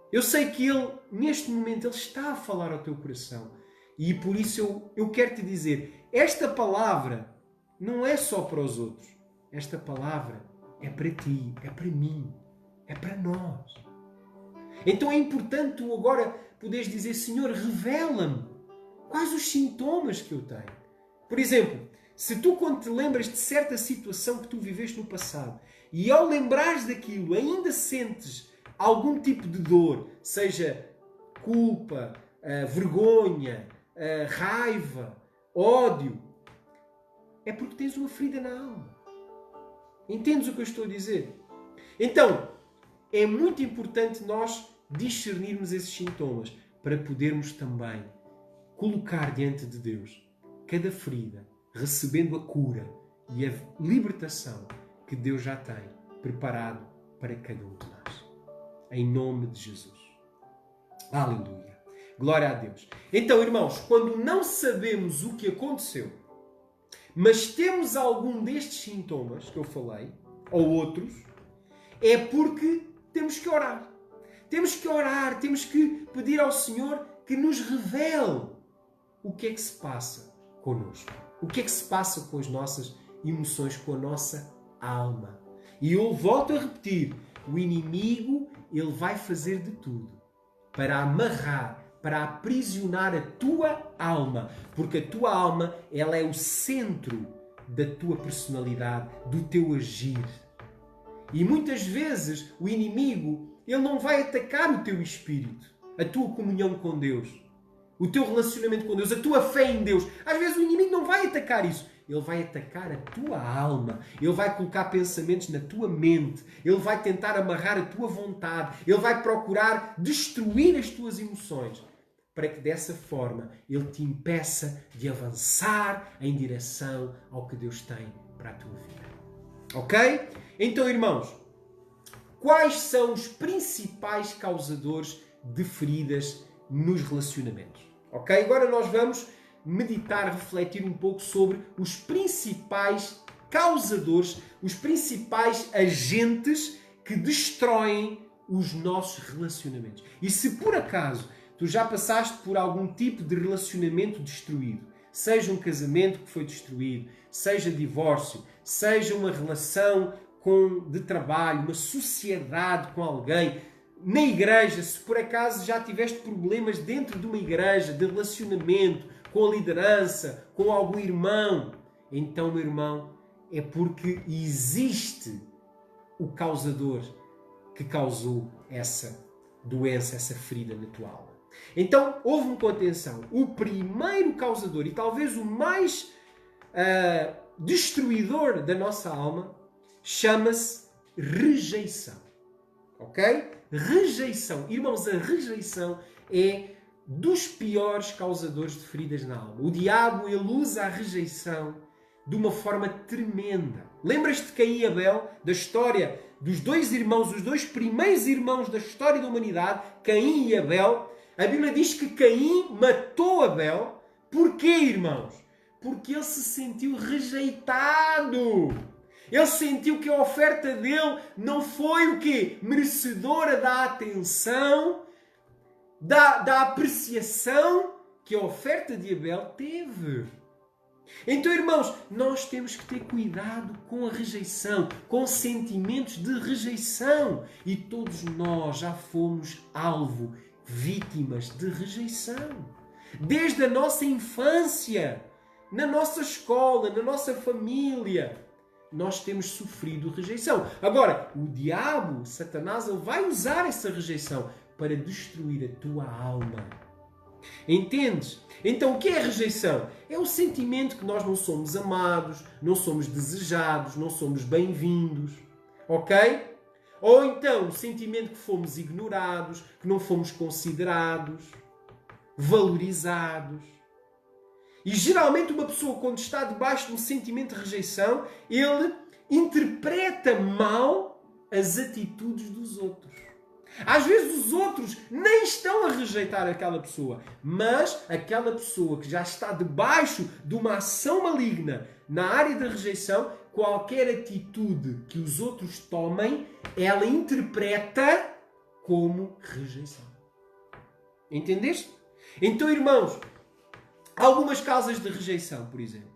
Eu sei que Ele, neste momento, Ele está a falar ao teu coração. E por isso eu quero te dizer, esta palavra não é só para os outros. Esta palavra é para ti, é para mim, é para nós. Então é importante tu agora poderes dizer, Senhor, revela-me quais os sintomas que eu tenho. Por exemplo, se tu quando te lembras de certa situação que tu viveste no passado e ao lembrares daquilo ainda sentes algum tipo de dor, seja culpa, vergonha, raiva, ódio, é porque tens uma ferida na alma. Entendes o que eu estou a dizer? Então, é muito importante nós discernirmos esses sintomas para podermos também colocar diante de Deus cada ferida, recebendo a cura e a libertação que Deus já tem preparado para cada um de nós. Em nome de Jesus. Aleluia. Glória a Deus. Então, irmãos, quando não sabemos o que aconteceu, mas temos algum destes sintomas que eu falei, ou outros, é porque temos que orar. Temos que orar, temos que pedir ao Senhor que nos revele o que é que se passa connosco. O que é que se passa com as nossas emoções, com a nossa alma. E eu volto a repetir, o inimigo, ele vai fazer de tudo para amarrar, para aprisionar a tua alma. Porque a tua alma, ela é o centro da tua personalidade, do teu agir. E muitas vezes o inimigo, ele não vai atacar o teu espírito, a tua comunhão com Deus, o teu relacionamento com Deus, a tua fé em Deus. Às vezes o inimigo não vai atacar isso. Ele vai atacar a tua alma. Ele vai colocar pensamentos na tua mente. Ele vai tentar amarrar a tua vontade. Ele vai procurar destruir as tuas emoções. para que dessa forma ele te impeça de avançar em direção ao que Deus tem para a tua vida. Ok? Então, irmãos, quais são os principais causadores de feridas nos relacionamentos? Ok? Agora nós vamos meditar, refletir um pouco sobre os principais causadores, os principais agentes que destroem os nossos relacionamentos. E se por acaso tu já passaste por algum tipo de relacionamento destruído, seja um casamento que foi destruído, seja divórcio, seja uma relação de trabalho, uma sociedade com alguém, na igreja, se por acaso já tiveste problemas dentro de uma igreja, de relacionamento, com a liderança, com algum irmão, então, meu irmão, é porque existe o causador que causou essa doença, essa ferida na tua alma. Então, ouve-me com atenção. O primeiro causador, e talvez o mais destruidor da nossa alma, chama-se rejeição. Ok? Rejeição. Irmãos, a rejeição é dos piores causadores de feridas na alma. O diabo, ele usa a rejeição de uma forma tremenda. Lembras-te de Caim e Abel? Da história dos dois irmãos, os dois primeiros irmãos da história da humanidade, Caim e Abel. A Bíblia diz que Caim matou Abel. Porquê, irmãos? Porque ele se sentiu rejeitado. Ele sentiu que a oferta dele não foi o quê? Merecedora da atenção, da apreciação que a oferta de Abel teve. Então, irmãos, nós temos que ter cuidado com a rejeição, com sentimentos de rejeição. E todos nós já fomos alvo, vítimas de rejeição. Desde a nossa infância, na nossa escola, na nossa família, nós temos sofrido rejeição. Agora, o diabo, Satanás, ele vai usar essa rejeição para destruir a tua alma. Entendes? Então, o que é a rejeição? É o sentimento que nós não somos amados, não somos desejados, não somos bem-vindos. Ok? Ou então, o sentimento que fomos ignorados, que não fomos considerados, valorizados. E geralmente uma pessoa, quando está debaixo de um sentimento de rejeição, ele interpreta mal as atitudes dos outros. Às vezes os outros nem estão a rejeitar aquela pessoa, mas aquela pessoa que já está debaixo de uma ação maligna na área da rejeição, qualquer atitude que os outros tomem, ela interpreta como rejeição. Entendeste? Então, irmãos, algumas causas de rejeição, por exemplo.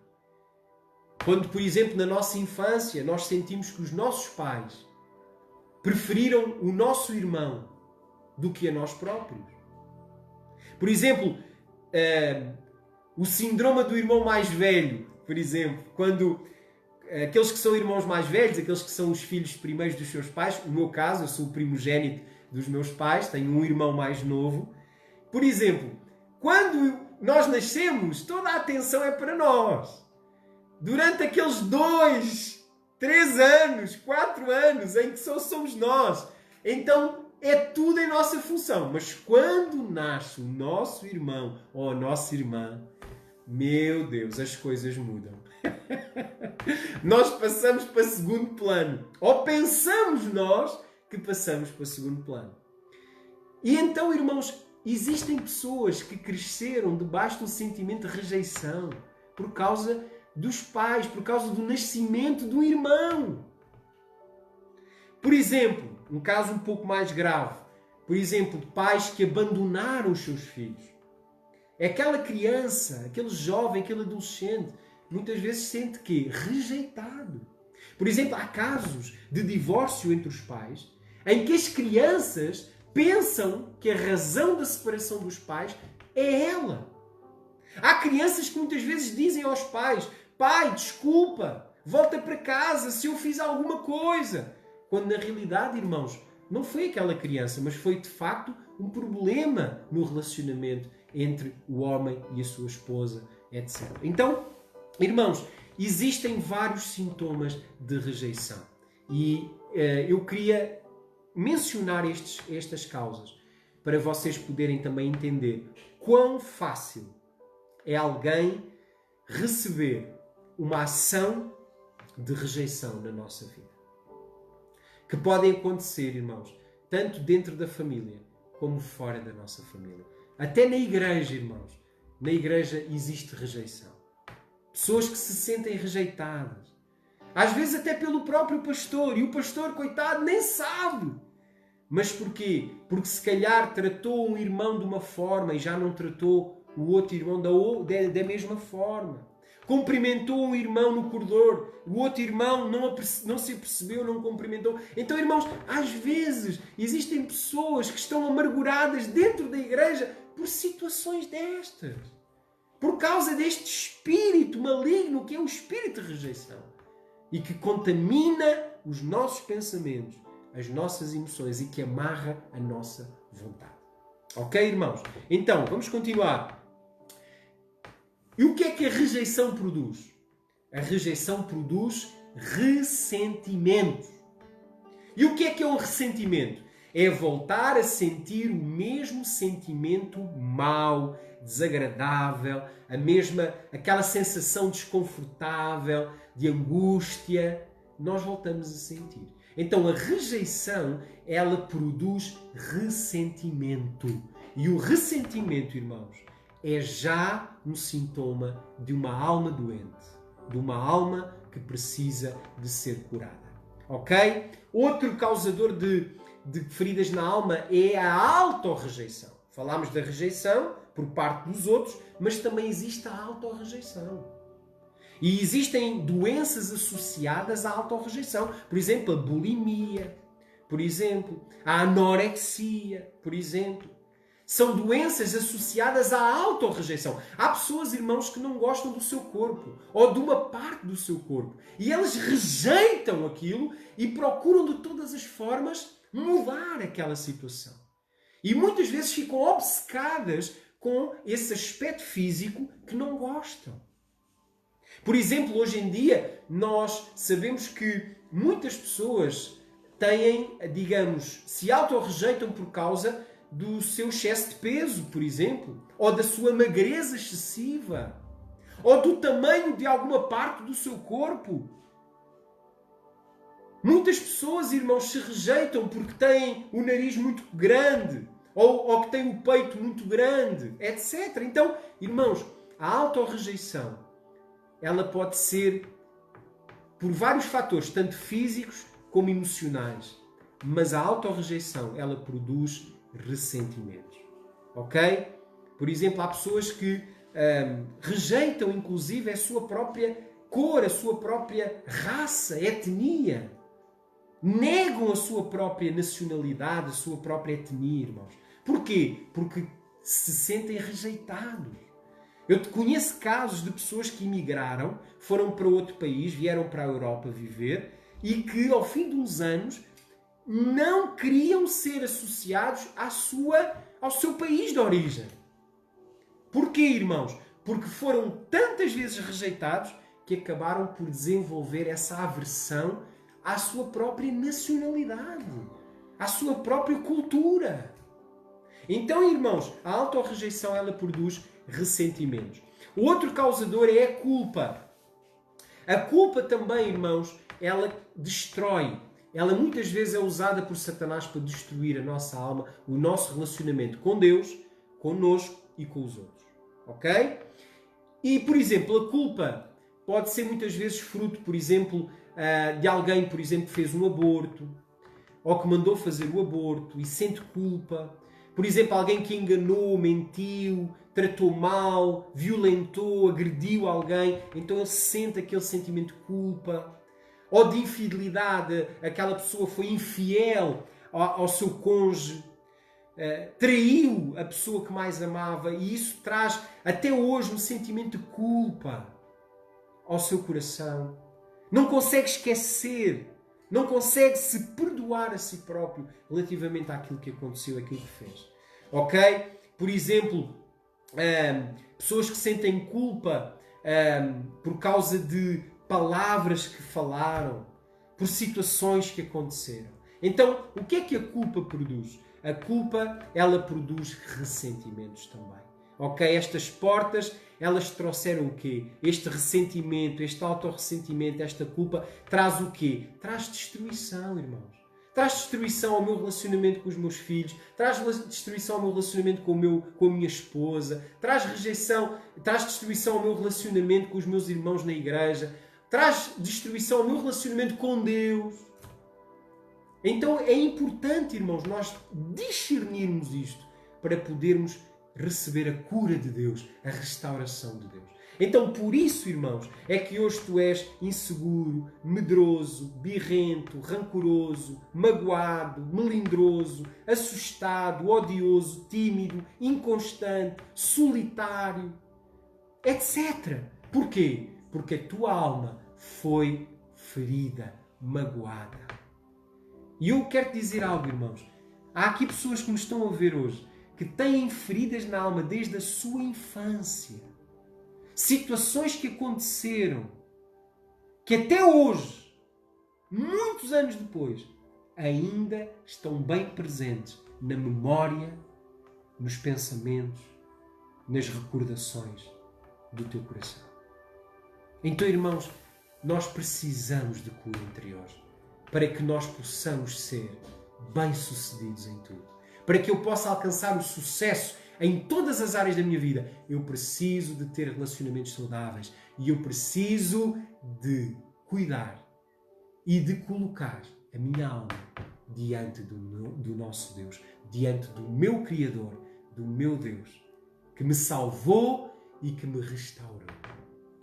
Quando, por exemplo, na nossa infância, nós sentimos que os nossos pais preferiram o nosso irmão do que a nós próprios. Por exemplo, o síndrome do irmão mais velho, por exemplo, quando aqueles que são irmãos mais velhos, aqueles que são os filhos primeiros dos seus pais, no meu caso, eu sou o primogênito dos meus pais, tenho um irmão mais novo. Por exemplo, quando nós nascemos, toda a atenção é para nós. Durante aqueles 2, 3 anos, 4 anos em que só somos nós. Então é tudo em nossa função. Mas quando nasce o nosso irmão ou a nossa irmã, meu Deus, as coisas mudam. Nós passamos para segundo plano. Ou pensamos nós que passamos para segundo plano. E então, irmãos, existem pessoas que cresceram debaixo de um sentimento de rejeição por causa dos pais, por causa do nascimento do irmão. Por exemplo, um caso um pouco mais grave. Por exemplo, pais que abandonaram os seus filhos. É aquela criança, aquele jovem, aquele adolescente, muitas vezes sente que rejeitado. Por exemplo, há casos de divórcio entre os pais em que as crianças pensam que a razão da separação dos pais é ela. Há crianças que muitas vezes dizem aos pais: pai, desculpa, volta para casa se eu fiz alguma coisa. Quando na realidade, irmãos, não foi aquela criança, mas foi de facto um problema no relacionamento entre o homem e a sua esposa, etc. Então, irmãos, existem vários sintomas de rejeição. E eu queria mencionar estas causas. para vocês poderem também entender quão fácil é alguém receber uma ação de rejeição na nossa vida. Que podem acontecer, irmãos, tanto dentro da família como fora da nossa família. Até na igreja, irmãos. Na igreja existe rejeição. Pessoas que se sentem rejeitadas. Às vezes até pelo próprio pastor. E o pastor, coitado, nem sabe. Mas porquê? Porque se calhar tratou um irmão de uma forma e já não tratou o outro irmão da mesma forma. Cumprimentou um irmão no corredor, o outro irmão não se apercebeu, não cumprimentou. Então, irmãos, às vezes existem pessoas que estão amarguradas dentro da igreja por situações destas. Por causa deste espírito maligno que é o espírito de rejeição. E que contamina os nossos pensamentos, as nossas emoções e que amarra a nossa vontade. Ok, irmãos? Então, vamos continuar. E o que é que a rejeição produz? A rejeição produz ressentimento. E o que é um ressentimento? É voltar a sentir o mesmo sentimento mau, desagradável, aquela sensação desconfortável, de angústia. Nós voltamos a sentir. Então a rejeição, ela produz ressentimento. E o ressentimento, irmãos, é já um sintoma de uma alma doente, de uma alma que precisa de ser curada. Ok? Outro causador de feridas na alma é a autorrejeição. Falámos da rejeição por parte dos outros, mas também existe a autorrejeição. E existem doenças associadas à autorrejeição. Por exemplo, a bulimia, por exemplo, a anorexia, por exemplo. São doenças associadas à autorrejeição. Há pessoas, irmãos, que não gostam do seu corpo ou de uma parte do seu corpo. E elas rejeitam aquilo e procuram de todas as formas mudar aquela situação. E muitas vezes ficam obcecadas com esse aspecto físico que não gostam. Por exemplo, hoje em dia, nós sabemos que muitas pessoas têm, digamos, se autorrejeitam por causa do seu excesso de peso, por exemplo, ou da sua magreza excessiva, ou do tamanho de alguma parte do seu corpo. Muitas pessoas, irmãos, se rejeitam porque têm o nariz muito grande, ou que têm o peito muito grande, etc. Então, irmãos, a autorrejeição, ela pode ser por vários fatores, tanto físicos como emocionais. Mas a autorrejeição, ela produz ressentimentos. Ok? Por exemplo, há pessoas que rejeitam, inclusive, a sua própria cor, a sua própria raça, etnia. Negam a sua própria nacionalidade, a sua própria etnia, irmãos. Porquê? Porque se sentem rejeitados. Eu conheço casos de pessoas que emigraram, foram para outro país, vieram para a Europa viver e que, ao fim de uns anos, não queriam ser associados ao seu país de origem. Porquê, irmãos? Porque foram tantas vezes rejeitados que acabaram por desenvolver essa aversão à sua própria nacionalidade, à sua própria cultura. Então, irmãos, a autorrejeição, ela produz ressentimentos. O outro causador é a culpa. A culpa também, irmãos, ela destrói. Ela muitas vezes é usada por Satanás para destruir a nossa alma, o nosso relacionamento com Deus, connosco e com os outros. Ok? E, por exemplo, a culpa pode ser muitas vezes fruto, por exemplo, de alguém, por exemplo, que fez um aborto, ou que mandou fazer o aborto e sente culpa. Por exemplo, alguém que enganou, mentiu, tratou mal, violentou, agrediu alguém, então ele sente aquele sentimento de culpa. Ou de infidelidade, aquela pessoa foi infiel ao seu cônjuge, traiu a pessoa que mais amava, e isso traz até hoje um sentimento de culpa ao seu coração. Não consegue esquecer, não consegue se perdoar a si próprio relativamente àquilo que aconteceu, àquilo que fez. Ok? Por exemplo, pessoas que sentem culpa por causa de palavras que falaram, por situações que aconteceram. Então, o que é que a culpa produz? a culpa, ela produz ressentimentos também. Ok? Estas portas, elas trouxeram o quê? Este ressentimento, este autorressentimento, esta culpa, traz o quê? Traz destruição, irmãos. Traz destruição ao meu relacionamento com os meus filhos, traz destruição ao meu relacionamento com a minha esposa, traz rejeição, traz destruição ao meu relacionamento com os meus irmãos na igreja, traz destruição ao meu relacionamento com Deus. Então é importante, irmãos, nós discernirmos isto para podermos receber a cura de Deus, a restauração de Deus. Então, por isso, irmãos, é que hoje tu és inseguro, medroso, birrento, rancoroso, magoado, melindroso, assustado, odioso, tímido, inconstante, solitário, etc. Porquê? Porque a tua alma foi ferida, magoada. E eu quero dizer algo, irmãos. Há aqui pessoas que me estão a ver hoje que têm feridas na alma desde a sua infância. Situações que aconteceram, que até hoje, muitos anos depois, ainda estão bem presentes na memória, nos pensamentos, nas recordações do teu coração. Então, irmãos, nós precisamos de cura interior para que nós possamos ser bem-sucedidos em tudo. Para que eu possa alcançar o sucesso em todas as áreas da minha vida, eu preciso de ter relacionamentos saudáveis e eu preciso de cuidar e de colocar a minha alma diante do nosso Deus, diante do meu Criador, do meu Deus, que me salvou e que me restaurou.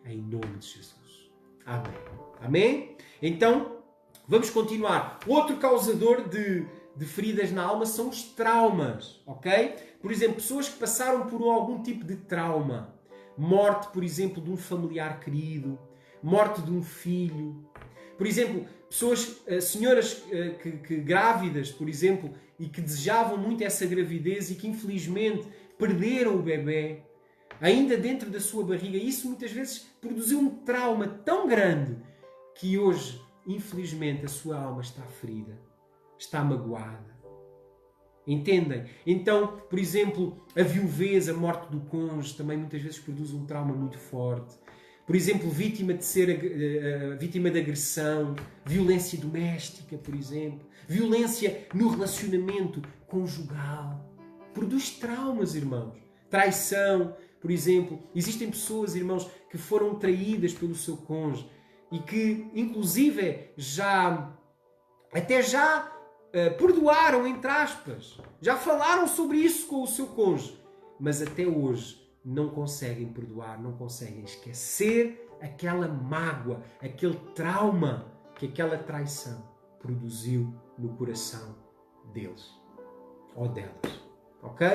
Em nome de Jesus. Amém. Amém? Então, vamos continuar. Outro causador de feridas na alma são os traumas, ok? Por exemplo, pessoas que passaram por algum tipo de trauma. Morte, por exemplo, de um familiar querido. Morte de um filho. Por exemplo, pessoas, senhoras que grávidas, por exemplo, e que desejavam muito essa gravidez e que infelizmente perderam o bebê, ainda dentro da sua barriga. Isso muitas vezes produziu um trauma tão grande que hoje, infelizmente, a sua alma está ferida, está magoada. Entendem? Então, por exemplo, a viuvez, a morte do cônjuge, também muitas vezes produz um trauma muito forte. Por exemplo, vítima de agressão, violência doméstica, por exemplo, violência no relacionamento conjugal. Produz traumas, irmãos. Traição, por exemplo. Existem pessoas, irmãos, que foram traídas pelo seu cônjuge e que, inclusive, já perdoaram, entre aspas. Já falaram sobre isso com o seu cônjuge. Mas até hoje não conseguem perdoar, não conseguem esquecer aquela mágoa, aquele trauma que aquela traição produziu no coração deles ou delas. Ok?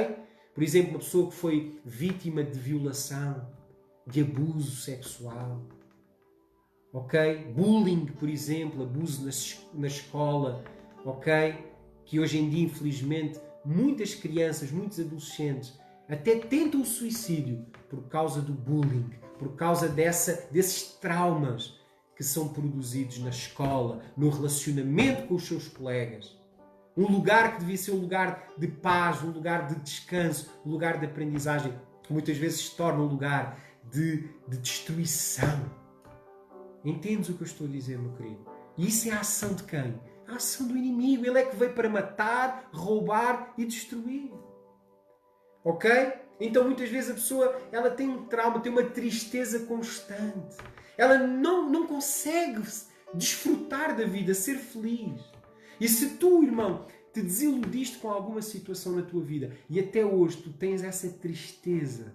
Por exemplo, uma pessoa que foi vítima de violação, de abuso sexual. Ok? Bullying, por exemplo, abuso na escola. Ok? Que hoje em dia, infelizmente, muitas crianças, muitos adolescentes até tentam o suicídio por causa do bullying, por causa desses traumas que são produzidos na escola, no relacionamento com os seus colegas. Um lugar que devia ser um lugar de paz, um lugar de descanso, um lugar de aprendizagem, que muitas vezes se torna um lugar de destruição. Entendes o que eu estou a dizer, meu querido? E isso é a ação de quem? A ação do inimigo. Ele é que veio para matar, roubar e destruir. Ok? Então muitas vezes a pessoa ela tem um trauma, tem uma tristeza constante. Ela não consegue desfrutar da vida, ser feliz. E se tu, irmão, te desiludiste com alguma situação na tua vida e até hoje tu tens essa tristeza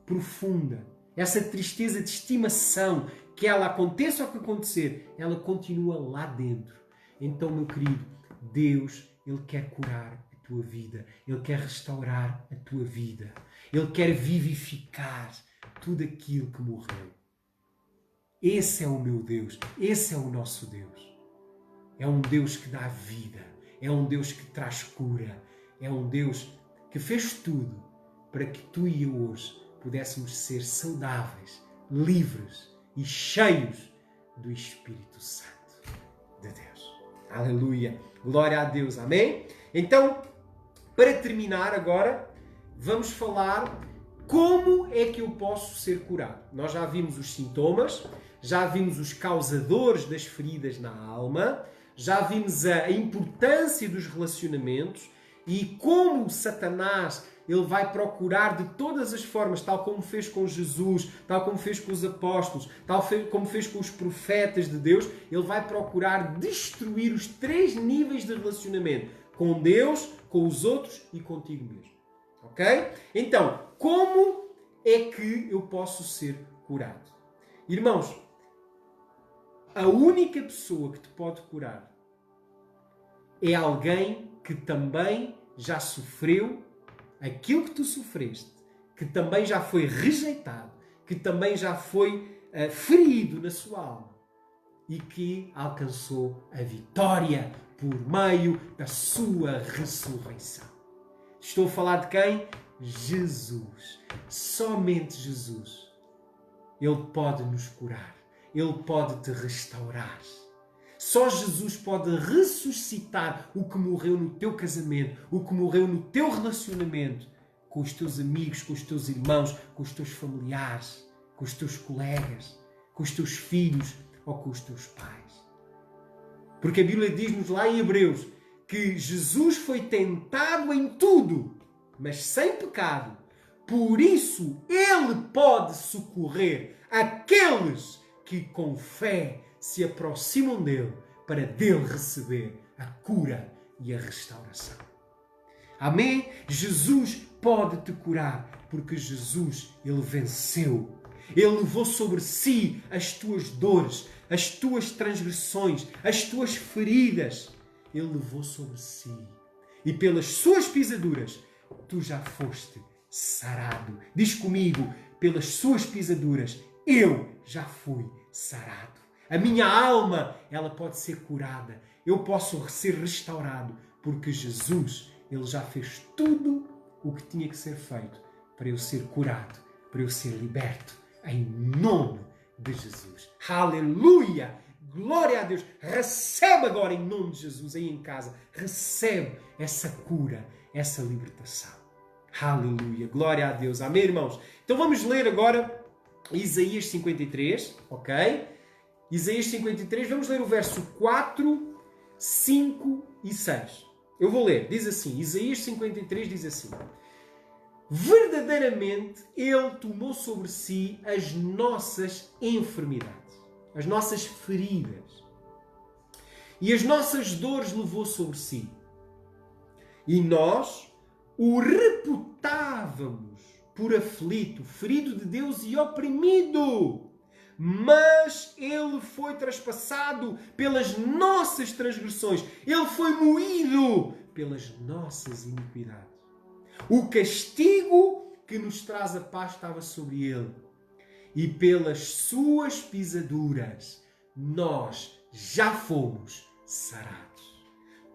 profunda, essa tristeza de estimação, que ela aconteça o que acontecer, ela continua lá dentro. Então, meu querido, Deus, Ele quer curar a tua vida. Ele quer restaurar a tua vida. Ele quer vivificar tudo aquilo que morreu. Esse é o meu Deus. Esse é o nosso Deus. É um Deus que dá vida. É um Deus que traz cura. É um Deus que fez tudo para que tu e eu hoje pudéssemos ser saudáveis, livres e cheios do Espírito Santo de Deus. Aleluia! Glória a Deus! Amém? Então, para terminar agora, vamos falar como é que eu posso ser curado. Nós já vimos os sintomas, já vimos os causadores das feridas na alma, já vimos a importância dos relacionamentos e como Satanás ele vai procurar de todas as formas, tal como fez com Jesus, tal como fez com os apóstolos, tal como fez com os profetas de Deus, ele vai procurar destruir os 3 níveis de relacionamento. Com Deus, com os outros e contigo mesmo. Ok? Então, como é que eu posso ser curado? Irmãos, a única pessoa que te pode curar é alguém que também já sofreu aquilo que tu sofreste, que também já foi rejeitado, que também já foi ferido na sua alma e que alcançou a vitória por meio da sua ressurreição. Estou a falar de quem? Jesus. Somente Jesus. Ele pode nos curar. Ele pode te restaurar. Só Jesus pode ressuscitar o que morreu no teu casamento, o que morreu no teu relacionamento com os teus amigos, com os teus irmãos, com os teus familiares, com os teus colegas, com os teus filhos ou com os teus pais. Porque a Bíblia diz-nos lá em Hebreus que Jesus foi tentado em tudo, mas sem pecado. Por isso, Ele pode socorrer aqueles que com fé se aproximam dele para dele receber a cura e a restauração. Amém? Jesus pode te curar porque Jesus, Ele venceu. Ele levou sobre si as tuas dores, as tuas transgressões, as tuas feridas. Ele levou sobre si. E pelas suas pisaduras, tu já foste sarado. Diz comigo, pelas suas pisaduras, eu já fui sarado. A minha alma, ela pode ser curada. Eu posso ser restaurado, porque Jesus, Ele já fez tudo o que tinha que ser feito para eu ser curado, para eu ser liberto, em nome de Jesus. Aleluia! Glória a Deus! Recebe agora em nome de Jesus, aí em casa, recebe essa cura, essa libertação. Aleluia! Glória a Deus! Amém, irmãos? Então vamos ler agora Isaías 53, ok? Isaías 53, vamos ler o verso 4, 5 e 6. Eu vou ler, diz assim, Isaías 53 diz assim: verdadeiramente Ele tomou sobre si as nossas enfermidades, as nossas feridas, e as nossas dores levou sobre si. E nós o reputávamos por aflito, ferido de Deus e oprimido. Mas Ele foi traspassado pelas nossas transgressões. Ele foi moído pelas nossas iniquidades. O castigo que nos traz a paz estava sobre Ele. E pelas suas pisaduras nós já fomos sarados.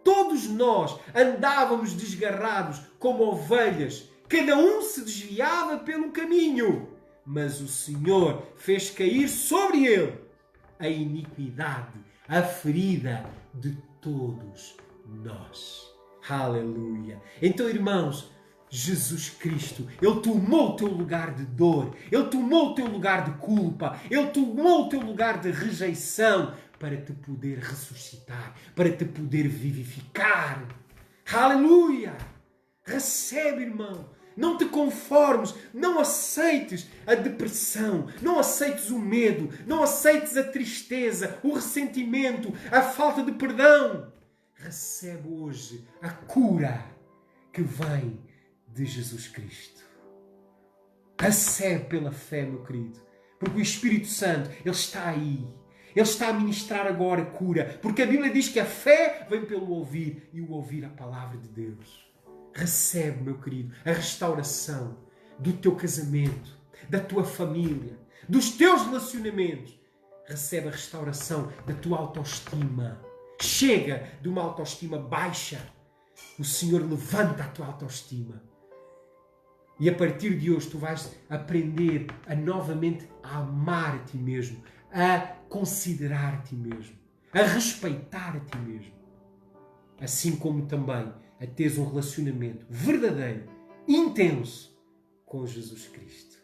Todos nós andávamos desgarrados como ovelhas. Cada um se desviava pelo caminho. Mas o Senhor fez cair sobre ele a iniquidade, a ferida de todos nós. Aleluia! Então, irmãos, Jesus Cristo, Ele tomou o teu lugar de dor, Ele tomou o teu lugar de culpa, Ele tomou o teu lugar de rejeição para te poder ressuscitar, para te poder vivificar. Aleluia! Recebe, irmão. Não te conformes, não aceites a depressão, não aceites o medo, não aceites a tristeza, o ressentimento, a falta de perdão. Recebe hoje a cura que vem de Jesus Cristo. Recebe pela fé, meu querido, porque o Espírito Santo, Ele está aí. Ele está a ministrar agora cura, porque a Bíblia diz que a fé vem pelo ouvir e o ouvir a palavra de Deus. Recebe, meu querido, a restauração do teu casamento, da tua família, dos teus relacionamentos. Recebe a restauração da tua autoestima. Chega de uma autoestima baixa. O Senhor levanta a tua autoestima. E a partir de hoje tu vais aprender a novamente a amar a ti mesmo, a considerar a ti mesmo, a respeitar a ti mesmo. assim como também a teres um relacionamento verdadeiro, intenso com Jesus Cristo.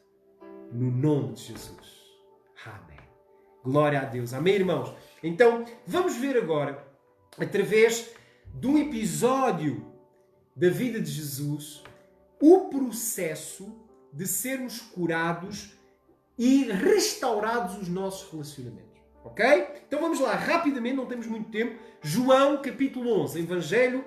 No nome de Jesus. Amém. Glória a Deus. Amém, irmãos? Então, vamos ver agora, através de um episódio da vida de Jesus, o processo de sermos curados e restaurados os nossos relacionamentos. Ok? Então vamos lá, rapidamente, não temos muito tempo. João, capítulo 11. Evangelho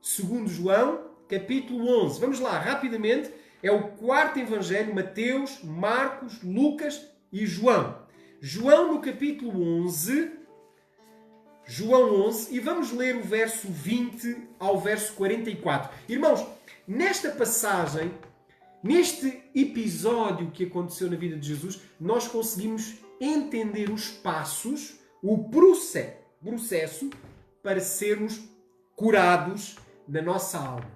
segundo João, capítulo 11. Vamos lá, rapidamente. É o quarto evangelho, Mateus, Marcos, Lucas e João. João no capítulo 11. João 11. E vamos ler o verso 20 ao verso 44. Irmãos, nesta passagem, neste episódio que aconteceu na vida de Jesus, nós conseguimos entender os passos, o processo para sermos curados na nossa alma.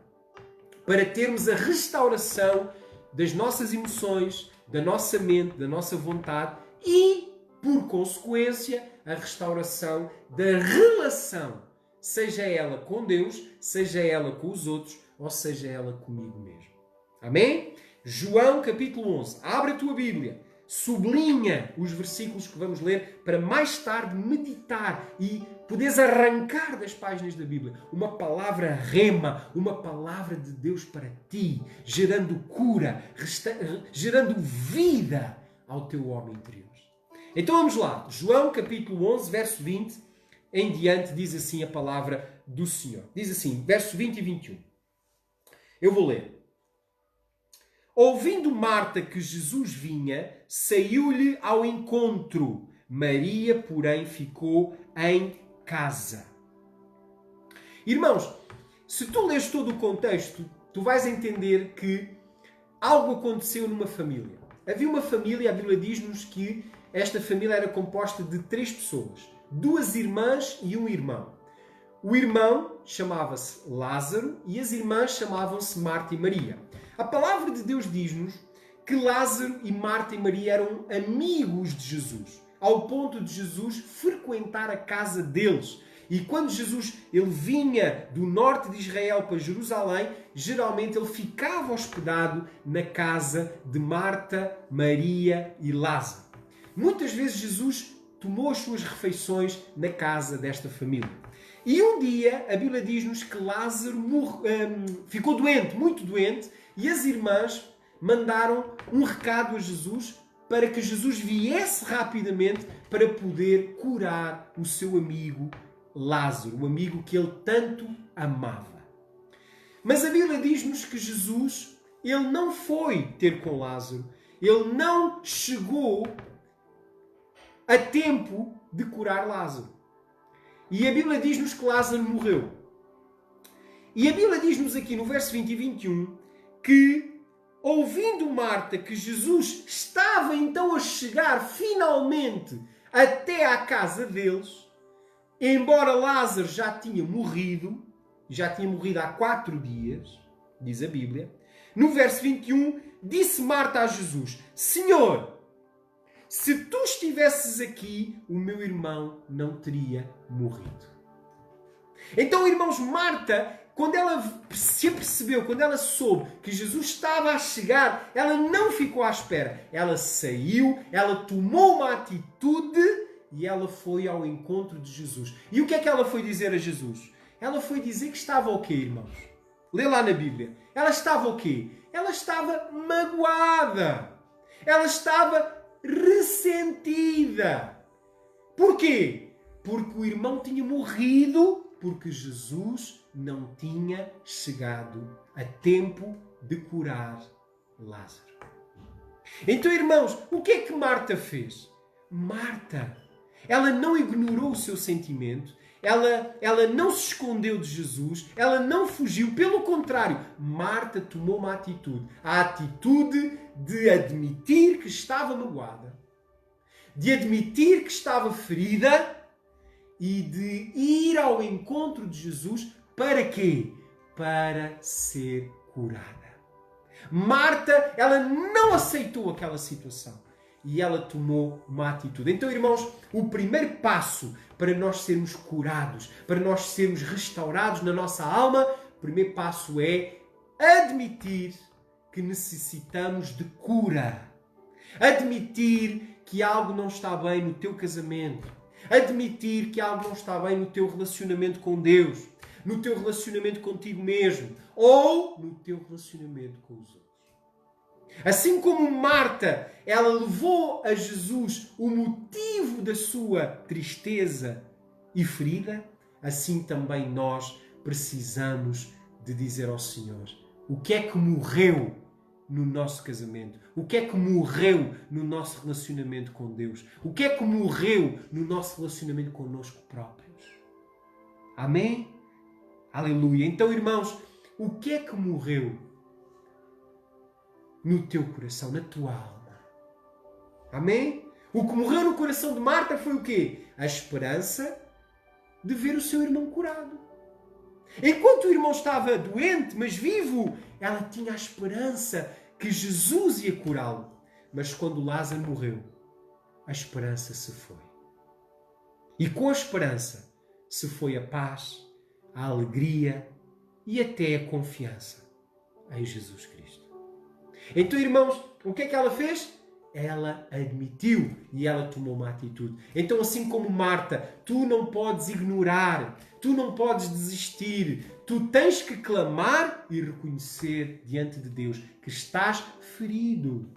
Para termos a restauração das nossas emoções, da nossa mente, da nossa vontade e, por consequência, a restauração da relação, seja ela com Deus, seja ela com os outros, ou seja ela comigo mesmo. Amém? João capítulo 11. Abre a tua Bíblia. Sublinha os versículos que vamos ler para mais tarde meditar e poderes arrancar das páginas da Bíblia uma palavra rema, uma palavra de Deus para ti, gerando cura, gerando vida ao teu homem interior. Então vamos lá. João capítulo 11, verso 20 em diante diz assim a palavra do Senhor. Diz assim, verso 20 e 21. Eu vou ler. Ouvindo Marta que Jesus vinha, saiu-lhe ao encontro. Maria, porém, ficou em casa. Irmãos, se tu lês todo o contexto, tu vais entender que algo aconteceu numa família. Havia uma família, a Bíblia diz-nos que esta família era composta de 3 pessoas. 2 irmãs e um irmão. O irmão chamava-se Lázaro e as irmãs chamavam-se Marta e Maria. A palavra de Deus diz-nos que Lázaro e Marta e Maria eram amigos de Jesus, ao ponto de Jesus frequentar a casa deles. E quando Jesus ele vinha do norte de Israel para Jerusalém, geralmente ele ficava hospedado na casa de Marta, Maria e Lázaro. Muitas vezes Jesus tomou as suas refeições na casa desta família. E um dia a Bíblia diz-nos que Lázaro ficou doente, muito doente, e as irmãs mandaram um recado a Jesus para que Jesus viesse rapidamente para poder curar o seu amigo Lázaro, o amigo que ele tanto amava. Mas a Bíblia diz-nos que Jesus ele não foi ter com Lázaro, ele não chegou a tempo de curar Lázaro. E a Bíblia diz-nos que Lázaro morreu. E a Bíblia diz-nos aqui no verso 20 e 21 que, ouvindo Marta que Jesus estava então a chegar finalmente até à casa deles, embora Lázaro já tinha morrido há 4 dias, diz a Bíblia, no verso 21, disse Marta a Jesus: Senhor, se tu estivesses aqui, o meu irmão não teria morrido. Então, irmãos, Marta, quando ela se apercebeu, quando ela soube que Jesus estava a chegar, ela não ficou à espera. Ela saiu, ela tomou uma atitude e ela foi ao encontro de Jesus. E o que é que ela foi dizer a Jesus? Ela foi dizer que estava o quê, irmãos? Lê lá na Bíblia. Ela estava o quê? Ela estava magoada. Ela estava ressentida. Porquê? Porque o irmão tinha morrido porque Jesus não tinha chegado a tempo de curar Lázaro. Então, irmãos, o que é que Marta fez? Marta, ela não ignorou o seu sentimento, ela não se escondeu de Jesus, ela não fugiu, pelo contrário, Marta tomou uma atitude, a atitude de admitir que estava magoada, de admitir que estava ferida e de ir ao encontro de Jesus para quê? Para ser curada. Marta, ela não aceitou aquela situação. e ela tomou uma atitude. Então, irmãos, o primeiro passo para nós sermos curados, para nós sermos restaurados na nossa alma, o primeiro passo é admitir que necessitamos de cura. Admitir que algo não está bem no teu casamento. Admitir que algo não está bem no teu relacionamento com Deus, no teu relacionamento contigo mesmo ou no teu relacionamento com os outros. Assim como Marta, ela levou a Jesus o motivo da sua tristeza e ferida, assim também nós precisamos de dizer ao Senhor o que é que morreu no nosso casamento, o que é que morreu no nosso relacionamento com Deus, o que é que morreu no nosso relacionamento connosco próprios. Amém? Aleluia. Então, irmãos, o que é que morreu no teu coração, na tua alma? Amém? O que morreu no coração de Marta foi o quê? A esperança de ver o seu irmão curado. Enquanto o irmão estava doente, mas vivo, ela tinha a esperança que Jesus ia curá-lo. Mas quando Lázaro morreu, a esperança se foi. E com a esperança se foi a paz, a alegria e até a confiança em Jesus Cristo. Então, irmãos, o que é que ela fez? Ela admitiu e ela tomou uma atitude. Então, assim como Marta, tu não podes ignorar, tu não podes desistir, tu tens que clamar e reconhecer diante de Deus que estás ferido,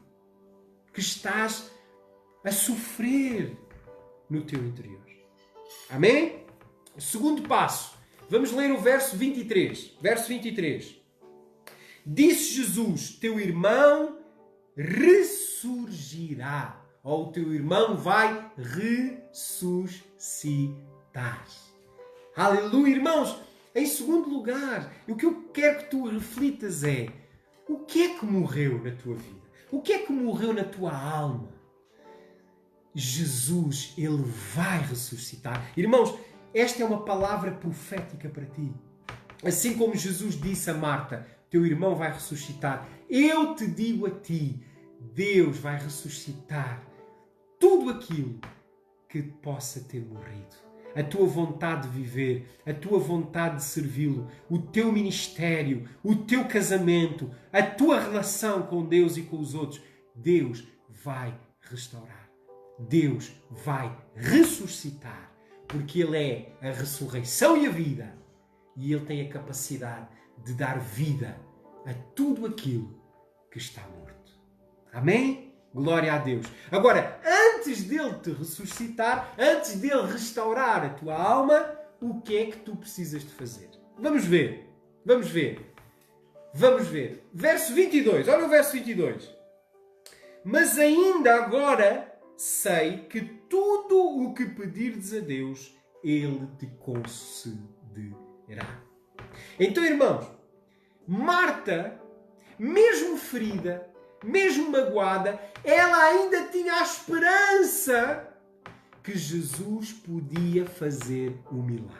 que estás a sofrer no teu interior. Amém? O segundo passo. Vamos ler o verso 23. Verso 23. Disse Jesus, teu irmão ressurgirá. Ou o teu irmão vai ressuscitar. Aleluia, irmãos. Em segundo lugar, o que eu quero que tu reflitas é: o que é que morreu na tua vida? O que é que morreu na tua alma? Jesus, Ele vai ressuscitar. Irmãos, esta é uma palavra profética para ti. Assim como Jesus disse a Marta, teu irmão vai ressuscitar. Eu te digo a ti, Deus vai ressuscitar tudo aquilo que possa ter morrido. A tua vontade de viver, a tua vontade de servi-lo, o teu ministério, o teu casamento, a tua relação com Deus e com os outros. Deus vai restaurar. Deus vai ressuscitar. Porque Ele é a ressurreição e a vida. E Ele tem a capacidade de dar vida a tudo aquilo que está morto. Amém? Glória a Deus. Agora, antes dele te ressuscitar, antes dele restaurar a tua alma, o que é que tu precisas de fazer? Vamos ver. Vamos ver. Vamos ver. Verso 22. Olha o verso 22. Mas ainda agora sei que tudo o que pedirdes a Deus, Ele te concederá. Então, irmãos, Marta, mesmo ferida, mesmo magoada, ela ainda tinha a esperança que Jesus podia fazer o milagre.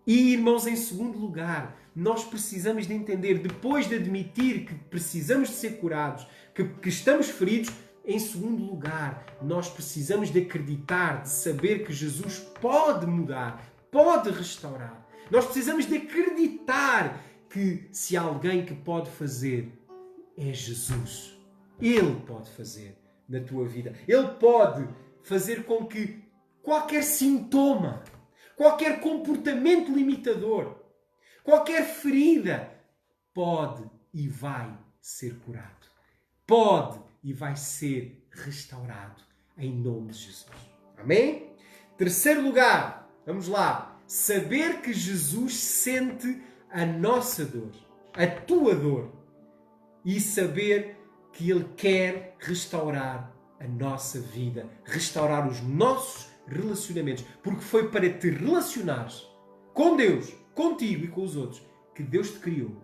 E, irmãos, em segundo lugar, nós precisamos de entender, depois de admitir que precisamos de ser curados, que estamos feridos, em segundo lugar, nós precisamos de acreditar, de saber que Jesus pode mudar, pode restaurar. Nós precisamos de acreditar que se há alguém que pode fazer, é Jesus. Ele pode fazer na tua vida. Ele pode fazer com que qualquer sintoma, qualquer comportamento limitador, qualquer ferida, pode e vai ser curado. Pode e vai ser restaurado em nome de Jesus. Amém? Terceiro lugar, vamos lá. Saber que Jesus sente a nossa dor, a tua dor. E saber que Ele quer restaurar a nossa vida, restaurar os nossos relacionamentos. Porque foi para te relacionares com Deus, contigo e com os outros, que Deus te criou,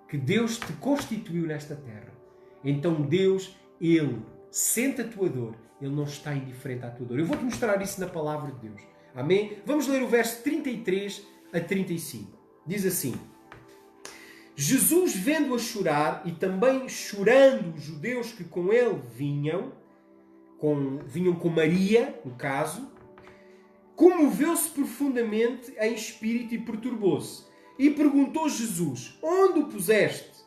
que Deus te constituiu nesta terra. Então Deus, Ele sente a tua dor, Ele não está indiferente à tua dor. Eu vou-te mostrar isso na palavra de Deus. Amém? Vamos ler o verso 33 a 35. Diz assim: Jesus, vendo-a chorar e também chorando os judeus que com ele vinham com Maria, no caso, comoveu-se profundamente em espírito e perturbou-se. E perguntou Jesus: onde o puseste?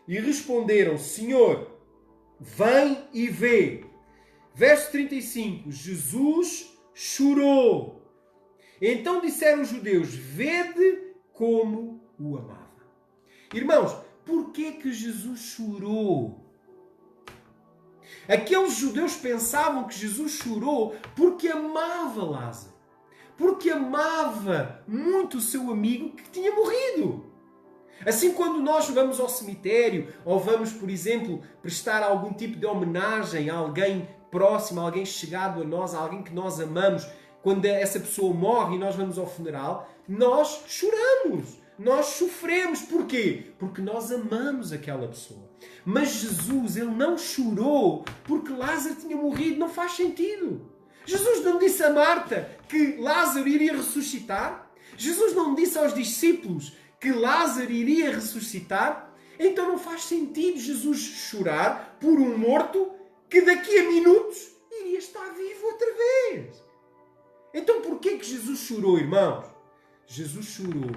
E responderam: Senhor, vem e vê. Verso 35. Jesus chorou. Então disseram os judeus: vede como o amava. Irmãos, porquê que Jesus chorou? Aqueles judeus pensavam que Jesus chorou porque amava Lázaro. Porque amava muito o seu amigo que tinha morrido. Assim, quando nós vamos ao cemitério ou vamos, por exemplo, prestar algum tipo de homenagem a alguém próximo, a alguém chegado a nós, a alguém que nós amamos, quando essa pessoa morre e nós vamos ao funeral, nós choramos, nós sofremos. Porquê? Porque nós amamos aquela pessoa. Mas Jesus, ele não chorou porque Lázaro tinha morrido. Não faz sentido. Jesus não disse a Marta que Lázaro iria ressuscitar? Jesus não disse aos discípulos que Lázaro iria ressuscitar? Então não faz sentido Jesus chorar por um morto que daqui a minutos iria estar vivo outra vez. Então porquê que Jesus chorou, irmãos? Jesus chorou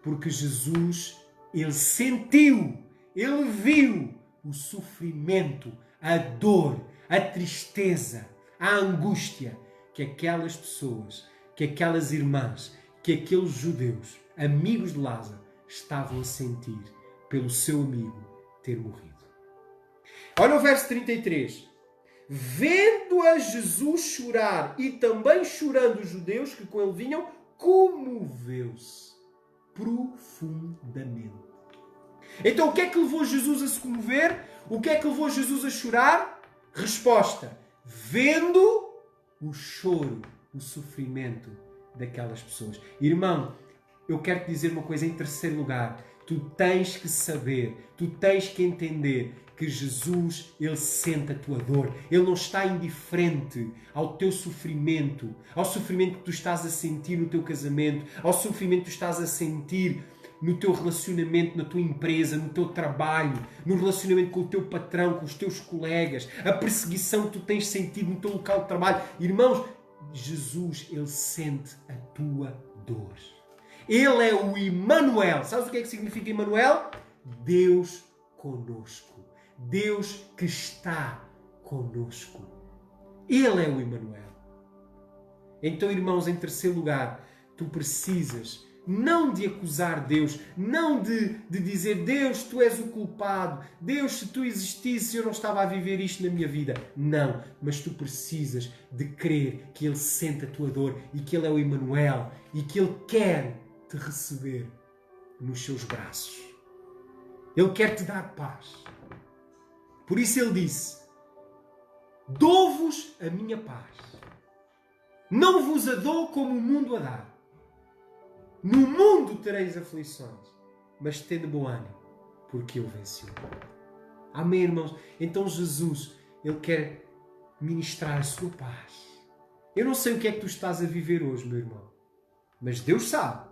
porque Jesus, ele sentiu, ele viu o sofrimento, a dor, a tristeza, a angústia que aquelas pessoas, que aquelas irmãs, que aqueles judeus, amigos de Lázaro, estavam a sentir pelo seu amigo ter morrido. Olha o verso 33. Vendo-a Jesus chorar e também chorando os judeus que com ele vinham, comoveu-se profundamente. Então o que é que levou Jesus a se comover? O que é que levou Jesus a chorar? Resposta: vendo o choro, o sofrimento daquelas pessoas. Irmão, eu quero te dizer uma coisa em terceiro lugar. Tu tens que saber, tu tens que entender que Jesus, ele sente a tua dor. Ele não está indiferente ao teu sofrimento, ao sofrimento que tu estás a sentir no teu casamento, ao sofrimento que tu estás a sentir no teu relacionamento, na tua empresa, no teu trabalho, no relacionamento com o teu patrão, com os teus colegas, a perseguição que tu tens sentido no teu local de trabalho. Irmãos, Jesus, ele sente a tua dor. Ele é o Emmanuel. Sabes o que é que significa Emmanuel? Deus conosco. Deus que está conosco. Ele é o Emmanuel. Então, irmãos, em terceiro lugar, tu precisas não de acusar Deus, não de dizer: Deus, tu és o culpado, Deus, se tu existisses eu não estava a viver isto na minha vida. Não, mas tu precisas de crer que Ele sente a tua dor e que Ele é o Emmanuel e que Ele quer te receber nos seus braços. Ele quer te dar paz. Por isso Ele disse: dou-vos a minha paz. Não vos a dou como o mundo a dá. No mundo tereis aflições, mas tende bom ânimo, porque eu venci o mundo. Amém, irmãos? Então Jesus, Ele quer ministrar a sua paz. Eu não sei o que é que tu estás a viver hoje, meu irmão, mas Deus sabe.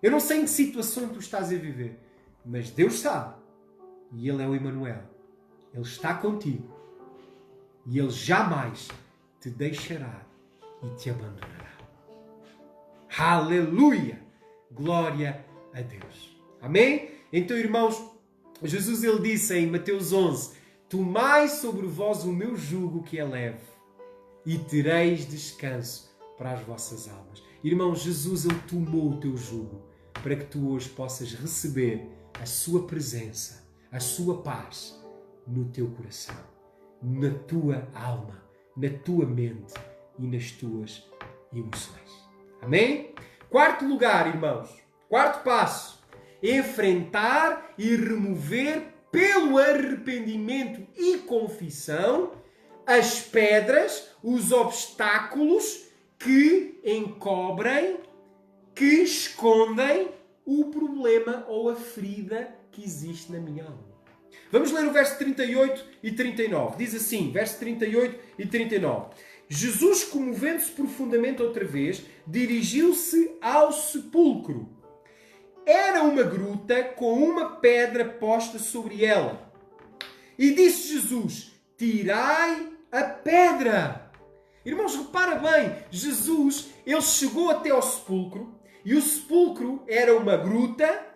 Eu não sei em que situação tu estás a viver, mas Deus sabe. E Ele é o Emmanuel. Ele está contigo. E Ele jamais te deixará e te abandonará. Aleluia! Glória a Deus. Amém? Então, irmãos, Jesus, ele disse em Mateus 11: tomai sobre vós o meu jugo que é leve e tereis descanso para as vossas almas. Irmãos, Jesus, ele tomou o teu jugo para que tu hoje possas receber a sua presença, a sua paz no teu coração, na tua alma, na tua mente e nas tuas emoções. Amém? Quarto lugar, irmãos. Quarto passo. Enfrentar e remover pelo arrependimento e confissão as pedras, os obstáculos que encobrem, que escondem o problema ou a ferida que existe na minha alma. Vamos ler o verso 38 e 39. Diz assim, verso 38 e 39. Jesus, comovendo-se profundamente outra vez, dirigiu-se ao sepulcro era uma gruta com uma pedra posta sobre ela. E disse Jesus: tirai a pedra. Irmãos, repara bem, Jesus, ele chegou até ao sepulcro, e o sepulcro era uma gruta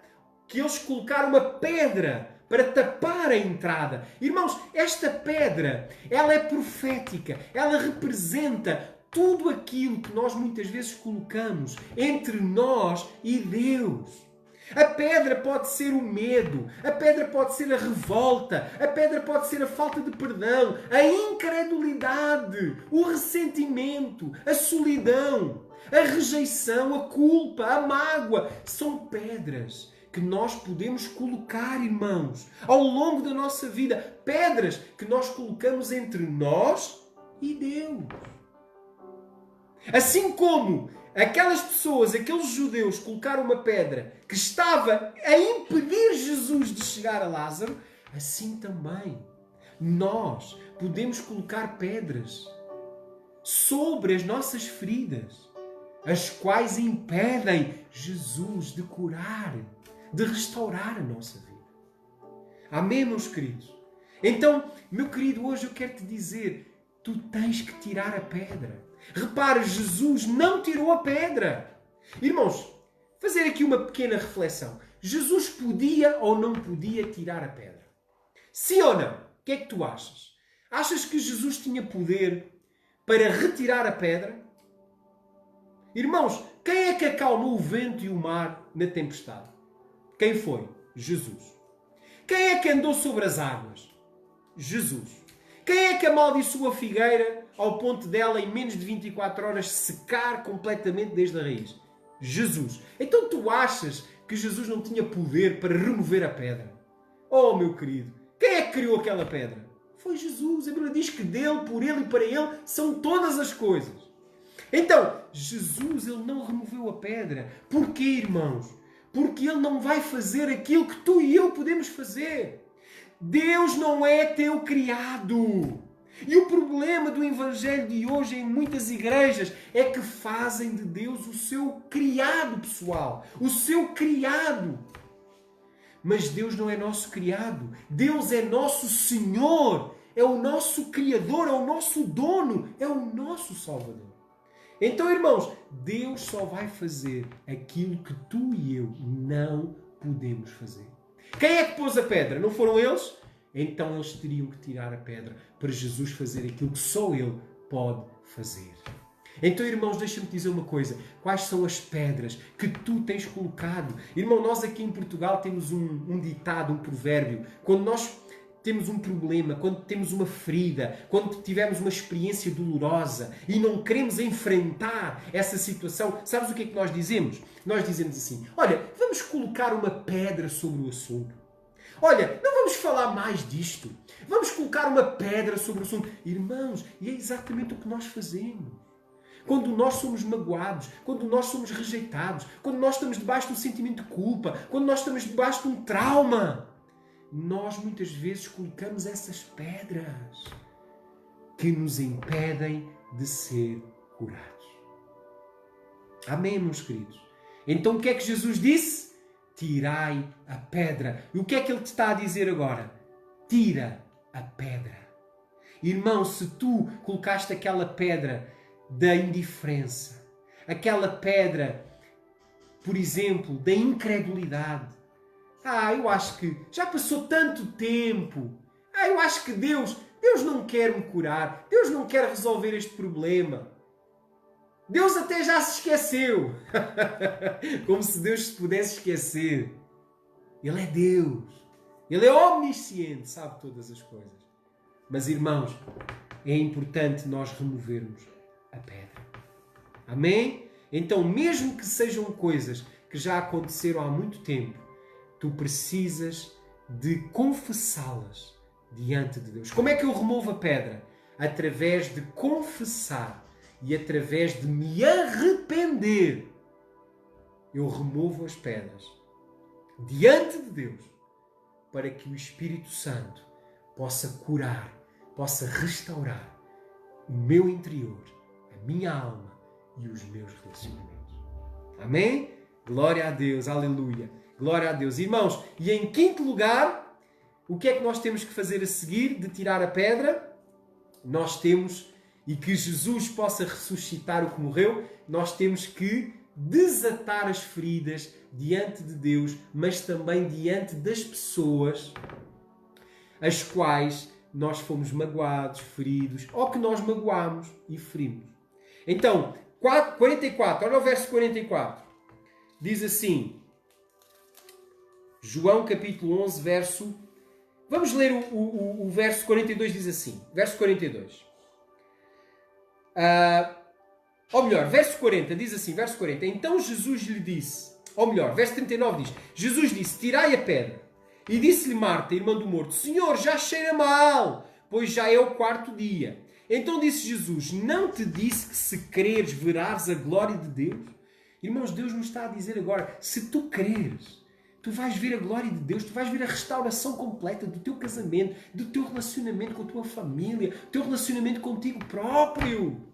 que eles colocaram uma pedra para tapar a entrada. Irmãos, esta pedra, ela é profética, ela representa tudo aquilo que nós muitas vezes colocamos entre nós e Deus. A pedra pode ser o medo, a pedra pode ser a revolta, a pedra pode ser a falta de perdão, a incredulidade, o ressentimento, a solidão, a rejeição, a culpa, a mágoa. São pedras que nós podemos colocar, irmãos, ao longo da nossa vida. Pedras que nós colocamos entre nós e Deus. Assim como aquelas pessoas, aqueles judeus, colocaram uma pedra que estava a impedir Jesus de chegar a Lázaro, assim também nós podemos colocar pedras sobre as nossas feridas, as quais impedem Jesus de curar, de restaurar a nossa vida. Amém, meus queridos? Então, meu querido, hoje eu quero te dizer, tu tens que tirar a pedra. Repara, Jesus não tirou a pedra. Irmãos, fazer aqui uma pequena reflexão. Jesus podia ou não podia tirar a pedra? Sim ou não? O que é que tu achas? Achas que Jesus tinha poder para retirar a pedra? Irmãos, quem é que acalmou o vento e o mar na tempestade? Quem foi? Jesus. Quem é que andou sobre as águas? Jesus. Quem é que amaldiçoou a figueira ao ponto dela, em menos de 24 horas, secar completamente desde a raiz? Jesus. Então tu achas que Jesus não tinha poder para remover a pedra? Oh, meu querido, quem é que criou aquela pedra? Foi Jesus. A Bíblia diz que dele, por ele e para ele são todas as coisas. Então, Jesus, ele não removeu a pedra. Porquê, irmãos? Porque ele não vai fazer aquilo que tu e eu podemos fazer. Deus não é teu criado. E o problema do Evangelho de hoje em muitas igrejas é que fazem de Deus o seu criado pessoal. O seu criado. Mas Deus não é nosso criado. Deus é nosso Senhor. É o nosso Criador. É o nosso dono. É o nosso Salvador. Então, irmãos, Deus só vai fazer aquilo que tu e eu não podemos fazer. Quem é que pôs a pedra? Não foram eles? Então eles teriam que tirar a pedra para Jesus fazer aquilo que só Ele pode fazer. Então, irmãos, deixa-me dizer uma coisa. Quais são as pedras que tu tens colocado? Irmão, nós aqui em Portugal temos um ditado, um provérbio. Quando nós temos um problema, quando temos uma ferida, quando tivemos uma experiência dolorosa e não queremos enfrentar essa situação, sabes o que é que nós dizemos? Nós dizemos assim: olha, vamos colocar uma pedra sobre o assunto. Olha, não vamos falar mais disto. Vamos colocar uma pedra sobre o assunto. Irmãos, e é exatamente o que nós fazemos. Quando nós somos magoados, quando nós somos rejeitados, quando nós estamos debaixo de um sentimento de culpa, quando nós estamos debaixo de um trauma, nós muitas vezes colocamos essas pedras que nos impedem de ser curados. Amém, meus queridos? Então o que é que Jesus disse? Tirai a pedra. E o que é que Ele te está a dizer agora? Tira a pedra. Irmão, se tu colocaste aquela pedra da indiferença, aquela pedra, por exemplo, da incredulidade, eu acho que já passou tanto tempo. Eu acho que Deus não quer me curar. Deus não quer resolver este problema. Deus até já se esqueceu. Como se Deus se pudesse esquecer. Ele é Deus. Ele é omnisciente, sabe todas as coisas. Mas, irmãos, é importante nós removermos a pedra. Amém? Então, mesmo que sejam coisas que já aconteceram há muito tempo, tu precisas de confessá-las diante de Deus. Como é que eu removo a pedra? Através de confessar e através de me arrepender. Eu removo as pedras diante de Deus para que o Espírito Santo possa curar, possa restaurar o meu interior, a minha alma e os meus relacionamentos. Amém? Glória a Deus, aleluia. Glória a Deus. Irmãos, e em quinto lugar, o que é que nós temos que fazer a seguir de tirar a pedra? Nós temos, e que Jesus possa ressuscitar o que morreu, nós temos que desatar as feridas diante de Deus, mas também diante das pessoas as quais nós fomos magoados, feridos, ou que nós magoámos e ferimos. Então, 44, olha o verso 44. Diz assim, João capítulo 11, verso... Vamos ler o verso 42, diz assim. Verso 42. Ou melhor, verso 40, diz assim, verso 40. Então Jesus lhe disse, ou melhor, verso 39 diz, Jesus disse, tirai a pedra. E disse-lhe Marta, irmã do morto, Senhor, já cheira mal, pois já é o quarto dia. Então disse Jesus, não te disse que se creres verás a glória de Deus? Irmãos, Deus nos está a dizer agora, se tu creres, tu vais ver a glória de Deus, tu vais ver a restauração completa do teu casamento, do teu relacionamento com a tua família, do teu relacionamento contigo próprio.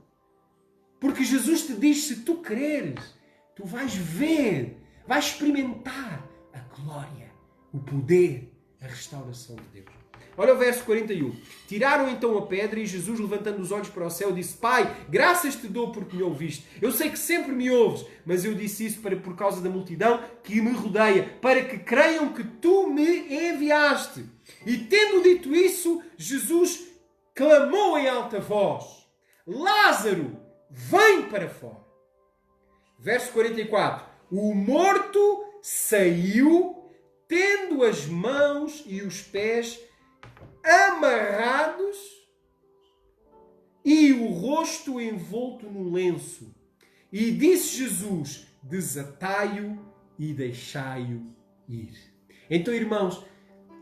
Porque Jesus te diz, se tu creres, tu vais ver, vais experimentar a glória, o poder, a restauração de Deus. Olha o verso 41. Tiraram então a pedra e Jesus, levantando os olhos para o céu, disse, Pai, graças te dou porque me ouviste. Eu sei que sempre me ouves, mas eu disse isso por causa da multidão que me rodeia, para que creiam que tu me enviaste. E tendo dito isso, Jesus clamou em alta voz, Lázaro, vem para fora. Verso 44. O morto saiu, tendo as mãos e os pés amarrados e o rosto envolto no lenço. E disse Jesus, desatai-o e deixai-o ir. Então, irmãos,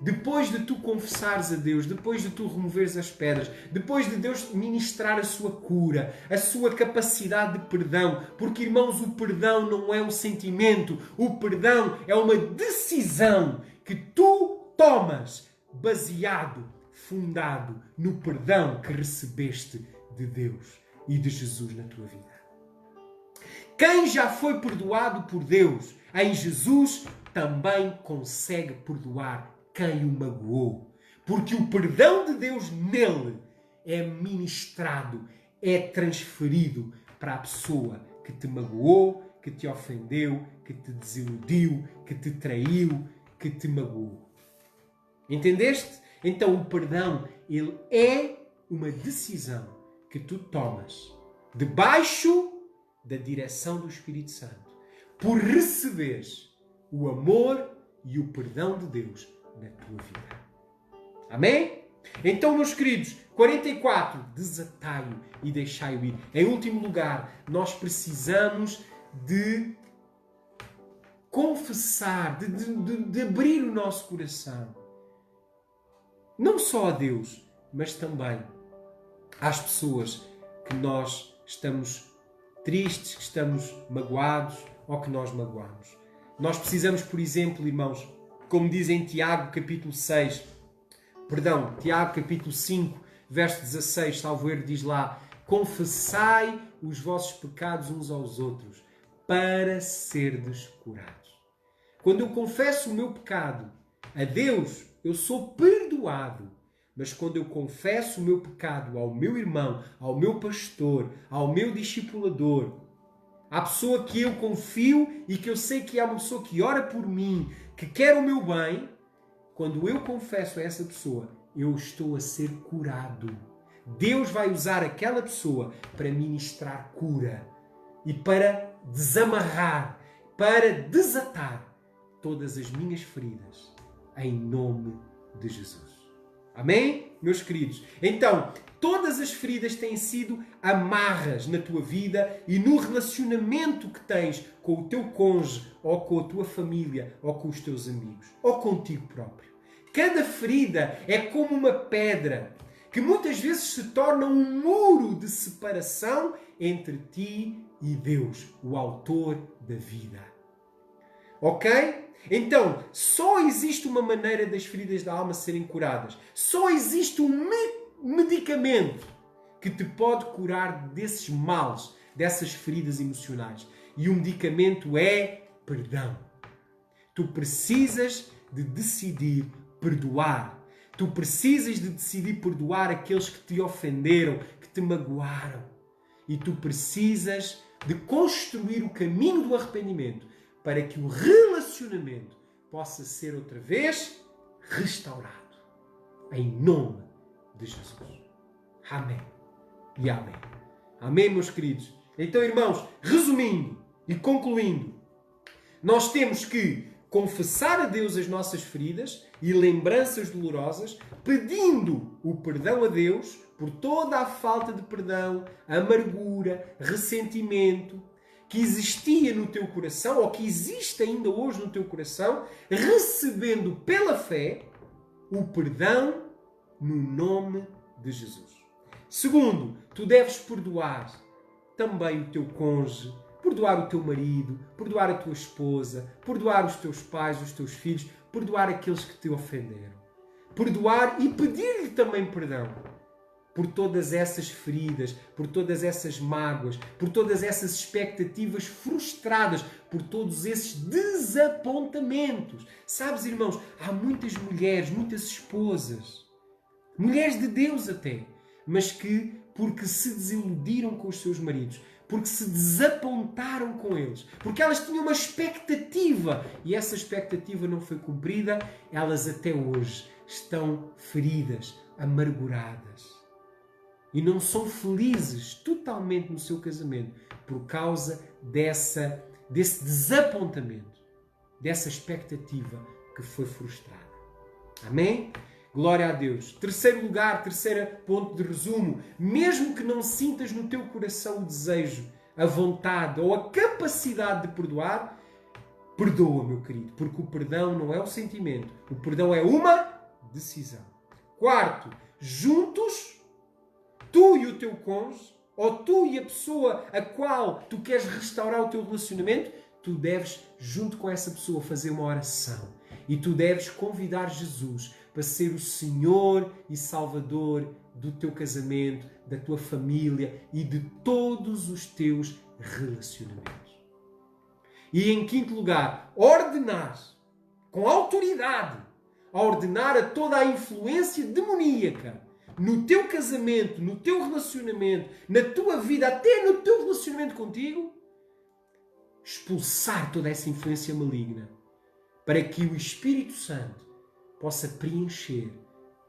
depois de tu confessares a Deus, depois de tu removeres as pedras, depois de Deus ministrar a sua cura, a sua capacidade de perdão, porque, irmãos, o perdão não é um sentimento, o perdão é uma decisão que tu tomas baseado, fundado no perdão que recebeste de Deus e de Jesus na tua vida. Quem já foi perdoado por Deus em Jesus também consegue perdoar quem o magoou. Porque o perdão de Deus nele é ministrado, é transferido para a pessoa que te magoou, que te ofendeu, que te desiludiu, que te traiu, que te magoou. Entendeste? Então o perdão, ele é uma decisão que tu tomas debaixo da direção do Espírito Santo, por receberes o amor e o perdão de Deus na tua vida. Amém? Então, meus queridos, 44, desatai-o e deixai-o ir. Em último lugar, nós precisamos de confessar, de abrir o nosso coração. Não só a Deus, mas também às pessoas que nós estamos tristes, que estamos magoados ou que nós magoamos. Nós precisamos, por exemplo, irmãos, como diz em Tiago capítulo 5, verso 16, salvo erro, diz lá, confessai os vossos pecados uns aos outros, para serdes curados. Quando eu confesso o meu pecado a Deus, eu sou perdoado. Mas quando eu confesso o meu pecado ao meu irmão, ao meu pastor, ao meu discipulador, à pessoa que eu confio e que eu sei que é uma pessoa que ora por mim, que quer o meu bem, quando eu confesso a essa pessoa, eu estou a ser curado. Deus vai usar aquela pessoa para ministrar cura e para desamarrar, para desatar todas as minhas feridas, em nome de Jesus. Amém, meus queridos? Então, todas as feridas têm sido amarras na tua vida e no relacionamento que tens com o teu cônjuge, ou com a tua família, ou com os teus amigos, ou contigo próprio. Cada ferida é como uma pedra que muitas vezes se torna um muro de separação entre ti e Deus, o autor da vida. Ok? Então, só existe uma maneira das feridas da alma serem curadas. Só existe um medicamento que te pode curar desses males, dessas feridas emocionais. E o medicamento é perdão. Tu precisas de decidir perdoar. Tu precisas de decidir perdoar aqueles que te ofenderam, que te magoaram. E tu precisas de construir o caminho do arrependimento para que o relacionamento possa ser outra vez restaurado. Em nome de Jesus. Amém. E amém. Amém, meus queridos. Então, irmãos, resumindo e concluindo, nós temos que confessar a Deus as nossas feridas e lembranças dolorosas, pedindo o perdão a Deus por toda a falta de perdão, amargura, ressentimento que existia no teu coração ou que existe ainda hoje no teu coração, recebendo pela fé o perdão no nome de Jesus. Segundo, tu deves perdoar também o teu cônjuge, perdoar o teu marido, perdoar a tua esposa, perdoar os teus pais, os teus filhos, perdoar aqueles que te ofenderam. Perdoar e pedir-lhe também perdão por todas essas feridas, por todas essas mágoas, por todas essas expectativas frustradas, por todos esses desapontamentos. Sabes, irmãos, há muitas mulheres, muitas esposas, mulheres de Deus até, mas que, porque se desiludiram com os seus maridos, porque se desapontaram com eles, porque elas tinham uma expectativa e essa expectativa não foi cumprida, elas até hoje estão feridas, amarguradas. E não são felizes totalmente no seu casamento por causa desse desapontamento, dessa expectativa que foi frustrada. Amém? Glória a Deus. Terceiro lugar, terceiro ponto de resumo. Mesmo que não sintas no teu coração o desejo, a vontade ou a capacidade de perdoar, perdoa, meu querido, porque o perdão não é um sentimento. O perdão é uma decisão. Quarto, juntos, tu e o teu cônjuge, ou tu e a pessoa a qual tu queres restaurar o teu relacionamento, tu deves, junto com essa pessoa, fazer uma oração. E tu deves convidar Jesus para ser o Senhor e Salvador do teu casamento, da tua família e de todos os teus relacionamentos. E em quinto lugar, ordenar com autoridade, ordenar a toda a influência demoníaca no teu casamento, no teu relacionamento, na tua vida, até no teu relacionamento contigo, expulsar toda essa influência maligna para que o Espírito Santo possa preencher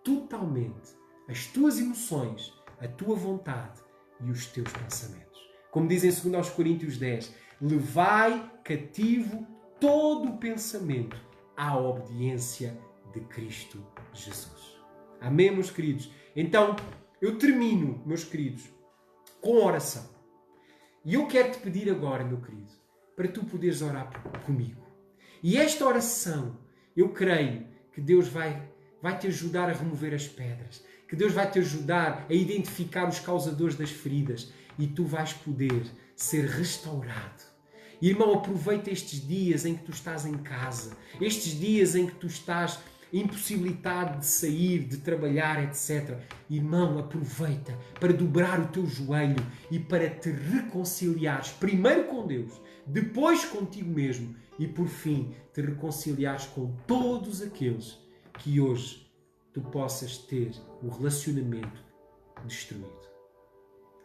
totalmente as tuas emoções, a tua vontade e os teus pensamentos. Como diz em 2 Coríntios 10, levai cativo todo o pensamento à obediência de Cristo Jesus. Amém, meus queridos? Então, eu termino, meus queridos, com oração. E eu quero te pedir agora, meu querido, para tu poderes orar comigo. E esta oração, eu creio que Deus vai te ajudar a remover as pedras, que Deus vai te ajudar a identificar os causadores das feridas e tu vais poder ser restaurado. Irmão, aproveita estes dias em que tu estás em casa, estes dias em que tu estás impossibilitado de sair, de trabalhar, etc. Irmão, aproveita para dobrar o teu joelho e para te reconciliares primeiro com Deus, depois contigo mesmo e por fim te reconciliares com todos aqueles que hoje tu possas ter o relacionamento destruído.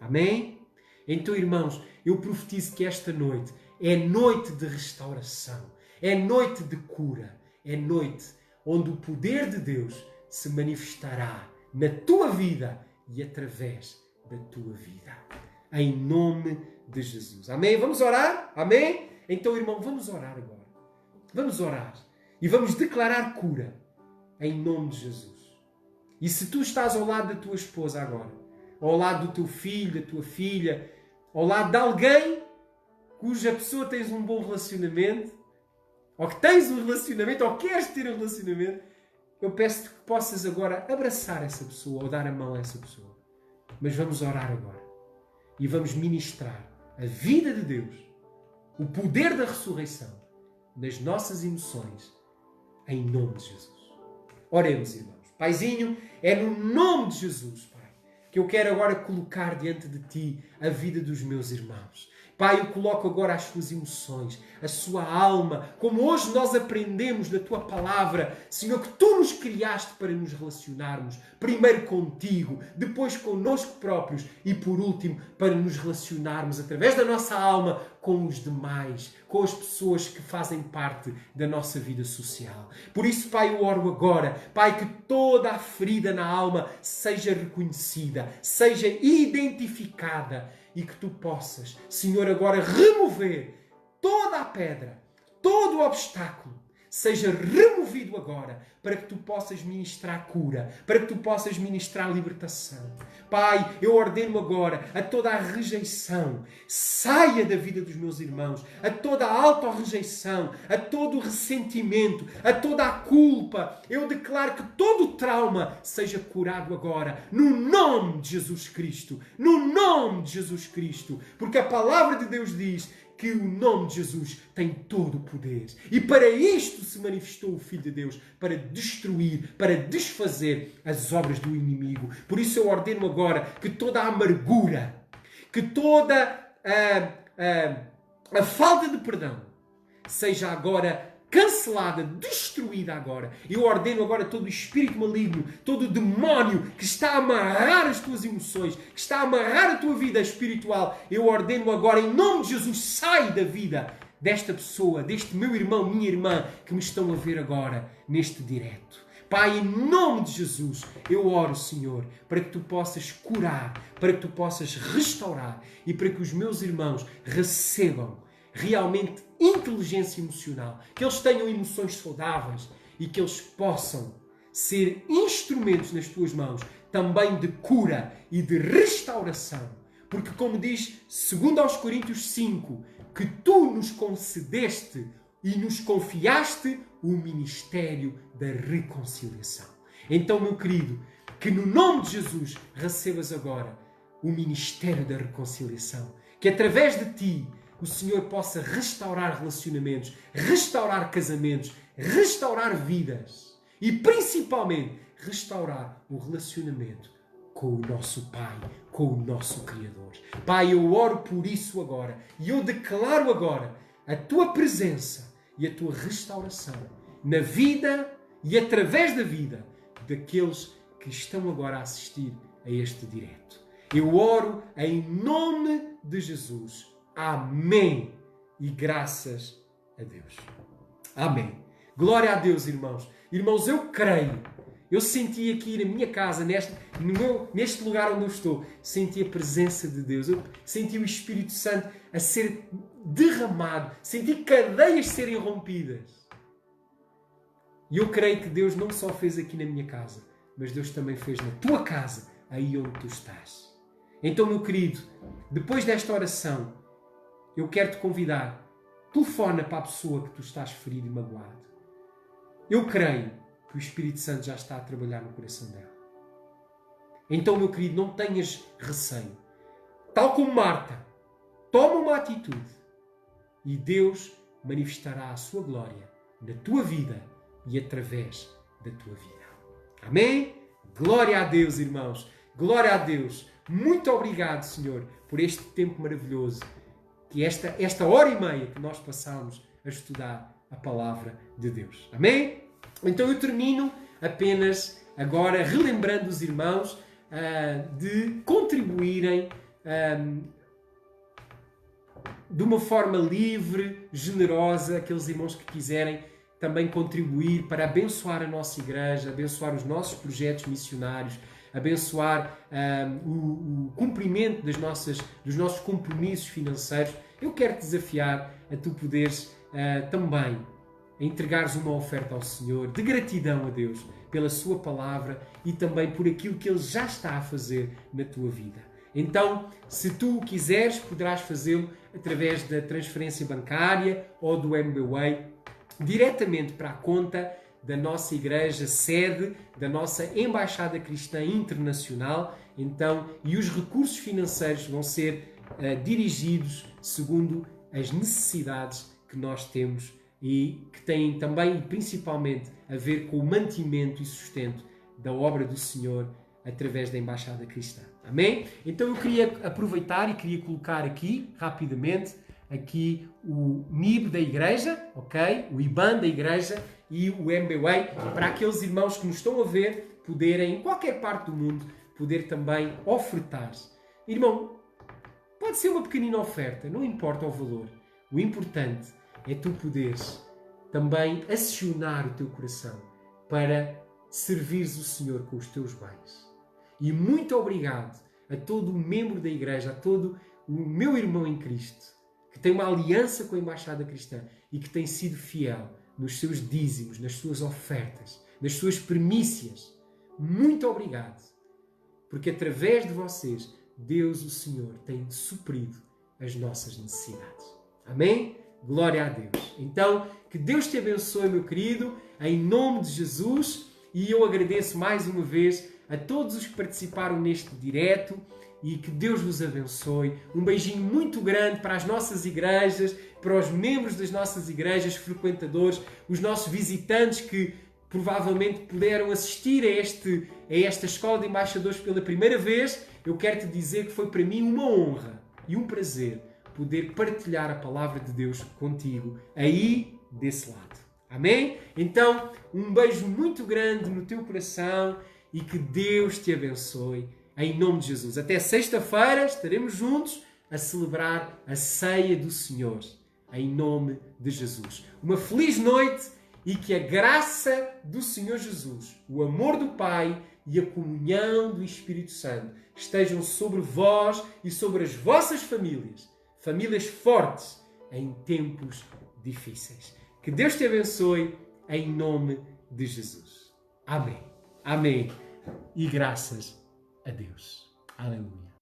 Amém? Então, irmãos, eu profetizo que esta noite é noite de restauração, é noite de cura, é noite onde o poder de Deus se manifestará na tua vida e através da tua vida. Em nome de Jesus. Amém? Vamos orar? Amém? Então, irmão, vamos orar agora. Vamos orar e vamos declarar cura em nome de Jesus. E se tu estás ao lado da tua esposa agora, ao lado do teu filho, da tua filha, ao lado de alguém cuja pessoa tens um bom relacionamento, ou que tens um relacionamento, ou queres ter um relacionamento, eu peço-te que possas agora abraçar essa pessoa ou dar a mão a essa pessoa. Mas vamos orar agora. E vamos ministrar a vida de Deus, o poder da ressurreição, nas nossas emoções, em nome de Jesus. Oremos, irmãos. Paizinho, é no nome de Jesus, Pai, que eu quero agora colocar diante de Ti a vida dos meus irmãos. Pai, eu coloco agora as suas emoções, a sua alma, como hoje nós aprendemos da tua palavra, Senhor, que tu nos criaste para nos relacionarmos, primeiro contigo, depois connosco próprios e por último para nos relacionarmos através da nossa alma com os demais, com as pessoas que fazem parte da nossa vida social. Por isso, Pai, eu oro agora, Pai, que toda a ferida na alma seja reconhecida, seja identificada e que tu possas, Senhor, agora remover toda a pedra, todo o obstáculo, seja removido agora, para que tu possas ministrar cura, para que tu possas ministrar libertação. Pai, eu ordeno agora a toda a rejeição, saia da vida dos meus irmãos, a toda a autorrejeição, a todo o ressentimento, a toda a culpa. Eu declaro que todo o trauma seja curado agora, no nome de Jesus Cristo, no nome de Jesus Cristo, porque a palavra de Deus diz que o nome de Jesus tem todo o poder. E para isto se manifestou o Filho de Deus, para destruir, para desfazer as obras do inimigo. Por isso eu ordeno agora que toda a amargura, que toda a falta de perdão seja agora cancelada, destruída agora. Eu ordeno agora todo o espírito maligno, todo o demónio que está a amarrar as tuas emoções, que está a amarrar a tua vida espiritual. Eu ordeno agora, em nome de Jesus, sai da vida desta pessoa, deste meu irmão, minha irmã, que me estão a ver agora, neste direto. Pai, em nome de Jesus, eu oro, Senhor, para que tu possas curar, para que tu possas restaurar e para que os meus irmãos recebam realmente inteligência emocional, que eles tenham emoções saudáveis e que eles possam ser instrumentos nas tuas mãos também de cura e de restauração. Porque como diz 2 Coríntios 5, que tu nos concedeste e nos confiaste o ministério da reconciliação. Então, meu querido, que no nome de Jesus recebas agora o ministério da reconciliação, que através de ti o Senhor possa restaurar relacionamentos, restaurar casamentos, restaurar vidas e, principalmente, restaurar o relacionamento com o nosso Pai, com o nosso Criador. Pai, eu oro por isso agora e eu declaro agora a Tua presença e a Tua restauração na vida e através da vida daqueles que estão agora a assistir a este direto. Eu oro em nome de Jesus. Amém. E graças a Deus. Amém. Glória a Deus, irmãos. Irmãos, eu creio. Eu senti aqui na minha casa, neste lugar onde eu estou, senti a presença de Deus. Eu senti o Espírito Santo a ser derramado. Senti cadeias serem rompidas. E eu creio que Deus não só fez aqui na minha casa, mas Deus também fez na tua casa, aí onde tu estás. Então, meu querido, depois desta oração, eu quero te convidar, telefona para a pessoa que tu estás ferido e magoado. Eu creio que o Espírito Santo já está a trabalhar no coração dela. Então, meu querido, não tenhas receio. Tal como Marta, toma uma atitude e Deus manifestará a sua glória na tua vida e através da tua vida. Amém? Glória a Deus, irmãos. Glória a Deus. Muito obrigado, Senhor, por este tempo maravilhoso. Que esta hora e meia que nós passamos a estudar a palavra de Deus. Amém? Então eu termino apenas agora relembrando os irmãos de contribuírem de uma forma livre, generosa, aqueles irmãos que quiserem também contribuir para abençoar a nossa igreja, abençoar os nossos projetos missionários, abençoar o cumprimento dos nossos compromissos financeiros. Eu quero te desafiar a tu poderes também entregares uma oferta ao Senhor de gratidão a Deus pela sua palavra e também por aquilo que Ele já está a fazer na tua vida. Então, se tu o quiseres, poderás fazê-lo através da transferência bancária ou do MBWay, diretamente para a conta da nossa igreja sede, da nossa Embaixada Cristã Internacional. Então, e os recursos financeiros vão ser dirigidos segundo as necessidades que nós temos e que têm também, principalmente, a ver com o mantimento e sustento da obra do Senhor através da Embaixada Cristã. Amém? Então eu queria aproveitar e queria colocar aqui, rapidamente, aqui o NIB da Igreja, ok? O IBAN da Igreja e o MBWay, para aqueles irmãos que nos estão a ver poderem, em qualquer parte do mundo, poder também ofertar. Irmão, pode ser uma pequenina oferta, não importa o valor. O importante é tu poderes também acionar o teu coração para servires o Senhor com os teus bens. E muito obrigado a todo o membro da Igreja, a todo o meu irmão em Cristo, que tem uma aliança com a Embaixada Cristã e que tem sido fiel nos seus dízimos, nas suas ofertas, nas suas primícias. Muito obrigado, porque através de vocês, Deus, o Senhor, tem suprido as nossas necessidades. Amém? Glória a Deus. Então, que Deus te abençoe, meu querido, em nome de Jesus, e eu agradeço mais uma vez a todos os que participaram neste direto e que Deus vos abençoe. Um beijinho muito grande para as nossas igrejas, para os membros das nossas igrejas, frequentadores, os nossos visitantes que provavelmente puderam assistir a esta Escola de Embaixadores pela primeira vez. Eu quero te dizer que foi para mim uma honra e um prazer poder partilhar a palavra de Deus contigo aí desse lado. Amém? Então, um beijo muito grande no teu coração e que Deus te abençoe em nome de Jesus. Até sexta-feira estaremos juntos a celebrar a ceia do Senhor em nome de Jesus. Uma feliz noite e que a graça do Senhor Jesus, o amor do Pai e a comunhão do Espírito Santo estejam sobre vós e sobre as vossas famílias, famílias fortes em tempos difíceis. Que Deus te abençoe em nome de Jesus. Amém. Amém. E graças a Deus. Aleluia.